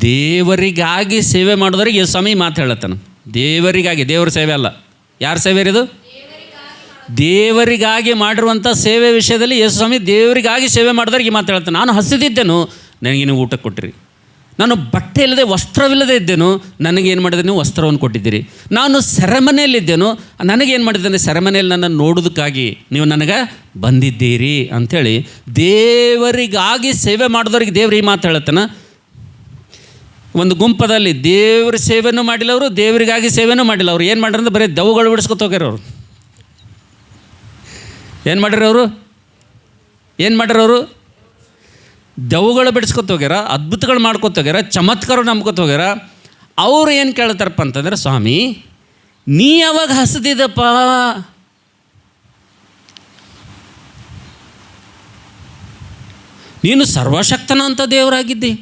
ದೇವರಿಗಾಗಿ ಸೇವೆ ಮಾಡಿದವ್ರಿಗೆ ಯೇಸು ಸ್ವಾಮಿ ಮಾತು ಹೇಳತ್ತಾನ. ದೇವರಿಗಾಗಿ, ದೇವ್ರ ಸೇವೆ ಅಲ್ಲ. ಯಾರ ಸೇವೆ ಇದು? ದೇವರಿಗಾಗಿ ಮಾಡಿರುವಂಥ ಸೇವೆ ವಿಷಯದಲ್ಲಿ ಯೇಸು ಸ್ವಾಮಿ ದೇವರಿಗಾಗಿ ಸೇವೆ ಮಾಡಿದವ್ರಿಗೆ ಮಾತು ಹೇಳ್ತಾನೆ. ನಾನು ಹಸಿದಿದ್ದೇನು, ನನಗೆ ನೀವು ಊಟ ಕೊಟ್ಟಿರಿ. ನಾನು ಬಟ್ಟೆ ಇಲ್ಲದೆ ವಸ್ತ್ರವಿಲ್ಲದೆ ಇದ್ದೇನು, ನನಗೇನು ಮಾಡಿದ್ರೆ ನೀವು ವಸ್ತ್ರವನ್ನು ಕೊಟ್ಟಿದ್ದೀರಿ. ನಾನು ಸೆರೆಮನೆಯಲ್ಲಿದ್ದೇನು, ನನಗೇನು ಮಾಡಿದ್ದೇನೆ, ಸೆರೆಮನೆಯಲ್ಲಿ ನನ್ನನ್ನು ನೋಡೋದಕ್ಕಾಗಿ ನೀವು ನನಗೆ ಬಂದಿದ್ದೀರಿ ಅಂಥೇಳಿ ದೇವರಿಗಾಗಿ ಸೇವೆ ಮಾಡಿದವ್ರಿಗೆ ದೇವ್ರು ಈ ಮಾತು ಹೇಳ್ತಾನೆ. ಒಂದು ಗುಂಪದಲ್ಲಿ ದೇವ್ರ ಸೇವೆನೂ ಮಾಡಿಲ್ಲ ಅವರು, ದೇವರಿಗಾಗಿ ಸೇವೆನೂ ಮಾಡಿಲ್ಲ. ಅವ್ರು ಏನು ಮಾಡ್ರಂದ್ರೆ ಬರೀ ದೆವ್ವಗಳು ಬಿಡಿಸ್ಕೊತ ಹೋಗ್ಯಾರ. ಅವರು ಏನು ಮಾಡ್ಯಾರ? ಏನು ಮಾಡ್ಯಾರ? ಅವರು ದೆವ್ವಗಳು ಬಿಡಿಸ್ಕೊತ ಹೋಗ್ಯಾರ, ಅದ್ಭುತಗಳು ಮಾಡ್ಕೊತ ಹೋಗ್ಯಾರ, ಚಮತ್ಕಾರ ನಂಬ್ಕೊತ ಹೋಗ್ಯಾರ. ಅವರು ಏನು ಕೇಳ್ತಾರಪ್ಪ ಅಂತಂದ್ರೆ, ಸ್ವಾಮಿ ನೀ ಯಾವಾಗ ಹಸಿದಿದ್ದಪ್ಪ? ನೀನು ಸರ್ವಶಕ್ತನ ಅಂತ ದೇವರಾಗಿದ್ದಿ.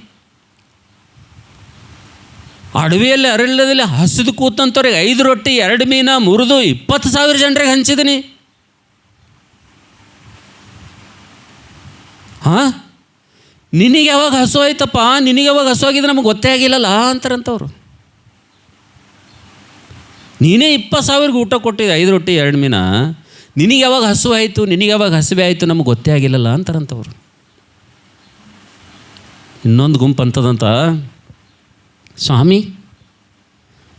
ಅಡವಿಯಲ್ಲಿ ಅರಣ್ಯದಲ್ಲಿ ಹಸಿದು ಕೂತಂಥವ್ರಿಗೆ 5 ರೊಟ್ಟಿ 2 ಮೀನು ಮುರಿದು 20,000 ಜನರಿಗೆ ಹಂಚಿದ್ದೀನಿ. ಹಾಂ, ನಿನಗೆ ಯಾವಾಗ ಹಸು ಆಯ್ತಪ್ಪ? ನಿನಗೆ ಯಾವಾಗ ಹಸು ಆಗಿದ್ರೆ ನಮಗೆ ಗೊತ್ತೇ ಆಗಿಲ್ಲಲ್ಲ ಅಂತಾರಂಥವ್ರು. ನೀನೇ 20,000ಗೆ ಊಟ ಕೊಟ್ಟಿದ್ದೆ, 5 ರೊಟ್ಟಿ 2 ಮೀನು. ನಿನಗೆ ಯಾವಾಗ ಹಸು ಆಯಿತು, ನಿನಗೆ ಯಾವಾಗ ಹಸಿವೆ ಆಯಿತು ನಮಗೆ ಗೊತ್ತೇ ಆಗಿಲ್ಲಲ್ಲ ಅಂತಾರಂಥವ್ರು. ಇನ್ನೊಂದು ಗುಂಪು ಅಂತದಂತ, ಸ್ವಾಮಿ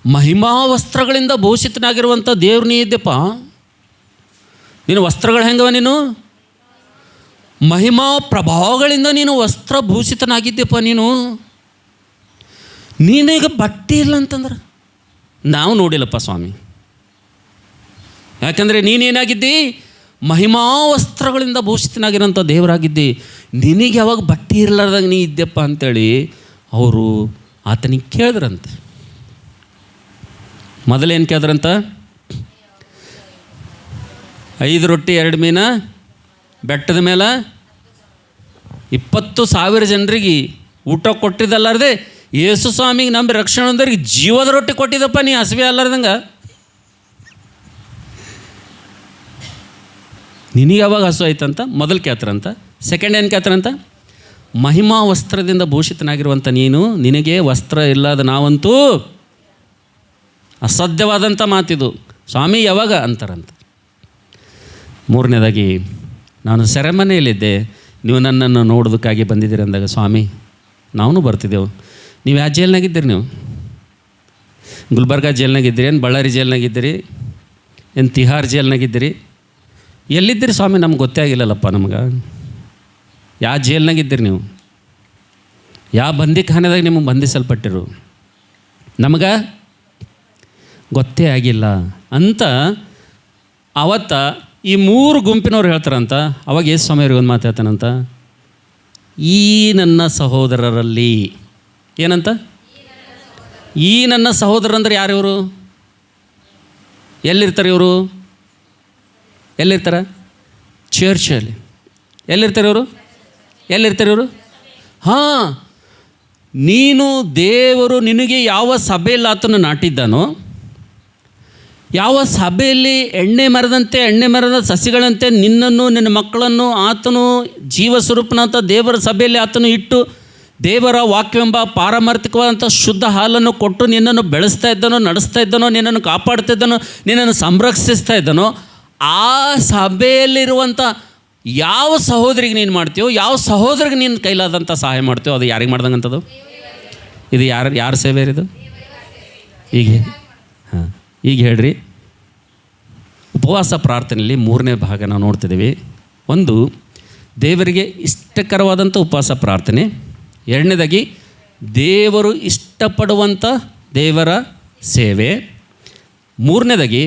ಮಹಿಮಾ ವಸ್ತ್ರಗಳಿಂದ ಭೂಷಿತನಾಗಿರುವಂಥ ದೇವ್ರು ನೀ ಇದ್ದೆಪ್ಪ. ನೀನು ವಸ್ತ್ರಗಳು ಹೆಂಗವ? ನೀನು ಮಹಿಮಾ ಪ್ರಭಾವಗಳಿಂದ ನೀನು ವಸ್ತ್ರಭೂಷಿತನಾಗಿದ್ದೆಪ್ಪ. ನೀನೀಗ ಬಟ್ಟೆ ಇಲ್ಲ ಅಂತಂದ್ರೆ ನಾವು ನೋಡಿಲ್ಲಪ್ಪ ಸ್ವಾಮಿ. ಯಾಕಂದರೆ ನೀನೇನಾಗಿದ್ದಿ? ಮಹಿಮಾ ವಸ್ತ್ರಗಳಿಂದ ಭೂಷಿತನಾಗಿರೋಂಥ ದೇವರಾಗಿದ್ದಿ. ನಿನಗೆ ಯಾವಾಗ ಬಟ್ಟೆ ಇರಲಾರ್ದಾಗ ನೀ ಇದ್ದೆಪ್ಪ ಅಂಥೇಳಿ ಅವರು ಆತನಿಗೆ ಕೇಳಿದ್ರಂತೆ. ಮೊದಲೇನು ಕೇಳಿದ್ರಂತ? 5 ರೊಟ್ಟಿ 2 ಮೀನು ಬೆಟ್ಟದ ಮೇಲೆ 20,000 ಜನರಿಗೆ ಊಟ ಕೊಟ್ಟಿದ್ದಲ್ಲಾರ್ದೆ ಯೇಸು ಸ್ವಾಮಿಗೆ ನಂಬಿ ರಕ್ಷಣೆ ಅಂದವ್ರಿಗೆ ಜೀವದ ರೊಟ್ಟಿ ಕೊಟ್ಟಿದ್ದಪ್ಪ ನೀ ಹಸಿವೆ ಅಲ್ಲಾರ್ದಂಗೆ. ನಿನಗೆ ಯಾವಾಗ ಹಸು ಆಯ್ತಂತ ಮೊದಲು ಕೇಳ್ತಾರಂತ. ಸೆಕೆಂಡ್ ಏನು ಕೇಳ್ತಾರಂತ? ಮಹಿಮಾ ವಸ್ತ್ರದಿಂದ ಭೂಷಿತನಾಗಿರುವಂಥ ನೀನು, ನಿನಗೆ ವಸ್ತ್ರ ಇಲ್ಲದ ನಾವಂತೂ ಅಸಾಧ್ಯವಾದಂಥ ಮಾತಿದು. ಸ್ವಾಮಿ ಯಾವಾಗ ಅಂತಾರಂತ. ಮೂರನೇದಾಗಿ, ನಾನು ಸೆರೆಮನೆಯಲ್ಲಿದ್ದೆ, ನೀವು ನನ್ನನ್ನು ನೋಡೋದಕ್ಕಾಗಿ ಬಂದಿದ್ದೀರಿ ಅಂದಾಗ, ಸ್ವಾಮಿ ನಾವು ಬರ್ತಿದ್ದೆವು. ನೀವು ಯಾವ ಜೈಲ್ನಾಗಿದ್ದೀರಿ? ನೀವು ಗುಲ್ಬರ್ಗಾ ಜೈಲ್ನಾಗಿದ್ದೀರಿ, ಏನು ಬಳ್ಳಾರಿ ಜೈಲ್ನಾಗಿದ್ದೀರಿ, ಏನು ತಿಹಾರ್ ಜೈಲ್ನಾಗಿದ್ದೀರಿ? ಎಲ್ಲಿದ್ದೀರಿ ಸ್ವಾಮಿ? ನಮ್ಗೆ ಗೊತ್ತೇ ಆಗಿಲ್ಲಲ್ಲಪ್ಪ. ನಮ್ಗೆ ಯಾವ ಜೈಲ್ನಾಗಿದ್ದೀರಿ ನೀವು? ಯಾವ ಬಂದಿಖಾನೆದಾಗ ನಿಮಗೆ ಬಂಧಿಸಲ್ಪಟ್ಟಿರು? ನಮಗೆ ಗೊತ್ತೇ ಆಗಿಲ್ಲ ಅಂತ ಅವತ್ತ ಈ 3 ಗುಂಪಿನವ್ರು ಹೇಳ್ತಾರಂತ. ಅವಾಗ ಯೇಸು ಸ್ವಾಮಿಯವ್ರಿಗೆ ಒಂದು ಮಾತು ಹೇಳ್ತಾನಂತ, ಈ ನನ್ನ ಸಹೋದರರಲ್ಲಿ ಏನಂತ? ಈ ನನ್ನ ಸಹೋದರಂದ್ರೆ ಯಾರು? ಇವರು ಎಲ್ಲಿರ್ತಾರೆ? ಇವರು ಎಲ್ಲಿರ್ತಾರೆ? ಚರ್ಚಲ್ಲಿ. ಎಲ್ಲಿರ್ತಾರೆ ಇವರು? ಎಲ್ಲಿರ್ತಾರೆ ಇವರು? ಹಾಂ, ನೀನು ದೇವರು ನಿನಗೆ ಯಾವ ಸಭೆಯಲ್ಲಿ ಆತನು ನಾಟಿದ್ದಾನೋ, ಯಾವ ಸಭೆಯಲ್ಲಿ ಎಣ್ಣೆ ಮರದ ಸಸಿಗಳಂತೆ ನಿನ್ನನ್ನು ನಿನ್ನ ಮಕ್ಕಳನ್ನು ಆತನು ಜೀವ ಸ್ವರೂಪನಂಥ ದೇವರ ಸಭೆಯಲ್ಲಿ ಆತನು ಇಟ್ಟು ದೇವರ ವಾಕ್ಯವೆಂಬ ಪಾರಮಾರ್ಥಿಕವಾದಂಥ ಶುದ್ಧ ಹಾಲನ್ನು ಕೊಟ್ಟು ನಿನ್ನನ್ನು ಬೆಳೆಸ್ತಾ ಇದ್ದನೋ, ನಡೆಸ್ತಾ ಇದ್ದನೋ, ನಿನ್ನನ್ನು ಕಾಪಾಡ್ತಾ ಇದ್ದನೋ, ನಿನ್ನನ್ನು ಸಂರಕ್ಷಿಸ್ತಾ ಇದ್ದನೋ, ಆ ಸಭೆಯಲ್ಲಿರುವಂಥ ಯಾವ ಸಹೋದರಿಗೆ ನೀನು ಮಾಡ್ತೀಯೋ, ಯಾವ ಸಹೋದರಿಗೆ ನೀನು ಕೈಲಾದಂಥ ಸಹಾಯ ಮಾಡ್ತೀಯೋ, ಅದು ಯಾರಿಗೆ ಮಾಡ್ದಂಗಂಥದ್ದು? ಇದು ಯಾರ ಸೇವೆ ಇದು? ಈಗ ಹಾಂ, ಈಗ ಹೇಳ್ರಿ. ಉಪವಾಸ ಪ್ರಾರ್ಥನೆಯಲ್ಲಿ 3ನೇ ಭಾಗ ನಾವು ನೋಡ್ತಿದ್ದೀವಿ. ಒಂದು, ದೇವರಿಗೆ ಇಷ್ಟಕರವಾದಂಥ ಉಪವಾಸ ಪ್ರಾರ್ಥನೆ. 2ನೇದಾಗಿ, ದೇವರು ಇಷ್ಟಪಡುವಂಥ ದೇವರ ಸೇವೆ. 3ನೇದಾಗಿ,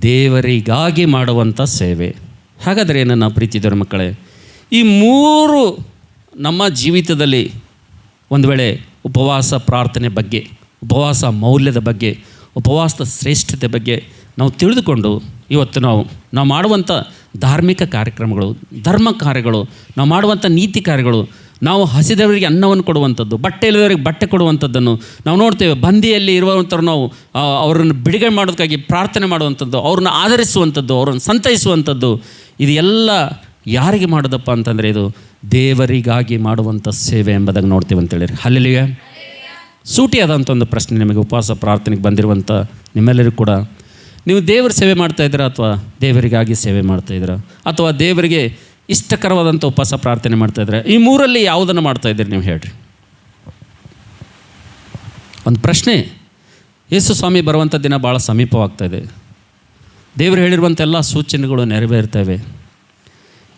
ದೇವರಿಗಾಗಿ ಮಾಡುವಂಥ ಸೇವೆ. ಹಾಗಾದರೆ ನನ್ನ ಪ್ರೀತಿದವರ ಮಕ್ಕಳೇ, ಈ 3 ನಮ್ಮ ಜೀವಿತದಲ್ಲಿ ಒಂದು ವೇಳೆ ಉಪವಾಸ ಪ್ರಾರ್ಥನೆ ಬಗ್ಗೆ, ಉಪವಾಸ ಮೌಲ್ಯದ ಬಗ್ಗೆ, ಉಪವಾಸದ ಶ್ರೇಷ್ಠತೆ ಬಗ್ಗೆ ನಾವು ತಿಳಿದುಕೊಂಡು ಇವತ್ತು ನಾವು ಮಾಡುವಂಥ ಧಾರ್ಮಿಕ ಕಾರ್ಯಕ್ರಮಗಳು, ಧರ್ಮ ಕಾರ್ಯಗಳು, ನಾವು ಮಾಡುವಂಥ ನೀತಿ ಕಾರ್ಯಗಳು, ನಾವು ಹಸಿದವರಿಗೆ ಅನ್ನವನ್ನು ಕೊಡುವಂಥದ್ದು, ಬಟ್ಟೆ ಇಲ್ಲದವರಿಗೆ ಬಟ್ಟೆ ಕೊಡುವಂಥದ್ದನ್ನು ನಾವು ನೋಡ್ತೇವೆ. ಬಂದಿಯಲ್ಲಿ ಇರುವಂಥವ್ರು ನಾವು ಅವರನ್ನು ಬಿಡುಗಡೆ ಮಾಡೋದಕ್ಕಾಗಿ ಪ್ರಾರ್ಥನೆ ಮಾಡುವಂಥದ್ದು, ಅವ್ರನ್ನ ಆಧರಿಸುವಂಥದ್ದು, ಅವ್ರನ್ನ ಸಂತೈಸುವಂಥದ್ದು, ಇದು ಎಲ್ಲ ಯಾರಿಗೆ ಮಾಡೋದಪ್ಪ ಅಂತಂದರೆ ಇದು ದೇವರಿಗಾಗಿ ಮಾಡುವಂಥ ಸೇವೆ ಎಂಬುದಾಗಿ ನೋಡ್ತೀವಿ ಅಂತೇಳಿರಿ. ಹಲ್ಲೆಲೂಯಾ. ಸೂಟಿಯಾದಂಥ ಒಂದು ಪ್ರಶ್ನೆ ನಿಮಗೆ ಉಪವಾಸ ಪ್ರಾರ್ಥನೆಗೆ ಬಂದಿರುವಂಥ ನಿಮ್ಮೆಲ್ಲರಿಗೂ ಕೂಡ, ನೀವು ದೇವರ ಸೇವೆ ಮಾಡ್ತಾಯಿದ್ದೀರಾ ಅಥವಾ ದೇವರಿಗಾಗಿ ಸೇವೆ ಮಾಡ್ತಾಯಿದ್ದೀರಾ ಅಥವಾ ದೇವರಿಗೆ ಇಷ್ಟಕರವಾದಂಥ ಉಪವಾಸ ಪ್ರಾರ್ಥನೆ ಮಾಡ್ತಾಯಿದ್ದೀರಾ? ಈ ಮೂರಲ್ಲಿ ಯಾವುದನ್ನು ಮಾಡ್ತಾಯಿದ್ದೀರಿ ನೀವು ಹೇಳ್ರಿ. ಒಂದು ಪ್ರಶ್ನೆ. ಯೇಸು ಸ್ವಾಮಿ ಬರುವಂಥ ದಿನ ಭಾಳ ಸಮೀಪವಾಗ್ತಾಯಿದೆ. ದೇವರು ಹೇಳಿರುವಂಥ ಎಲ್ಲ ಸೂಚನೆಗಳು ನೆರವೇರ್ತವೆ.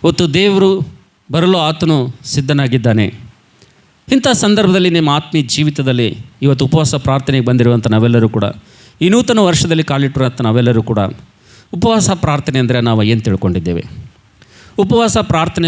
ಇವತ್ತು ದೇವರು ಬರಲು ಆತನು ಸಿದ್ಧನಾಗಿದ್ದಾನೆ. ಇಂಥ ಸಂದರ್ಭದಲ್ಲಿ ನಿಮ್ಮ ಆತ್ಮೀಯ ಜೀವಿತದಲ್ಲಿ ಇವತ್ತು ಉಪವಾಸ ಪ್ರಾರ್ಥನೆಗೆ ಬಂದಿರುವಂಥ ನಾವೆಲ್ಲರೂ ಕೂಡ, ಈ ನೂತನ ವರ್ಷದಲ್ಲಿ ಕಾಲಿಟ್ಟಿರುವಂಥ ನಾವೆಲ್ಲರೂ ಕೂಡ ಉಪವಾಸ ಪ್ರಾರ್ಥನೆ ಅಂದರೆ ನಾವು ಏನು ತಿಳ್ಕೊಂಡಿದ್ದೇವೆ? ಉಪವಾಸ ಪ್ರಾರ್ಥನೆ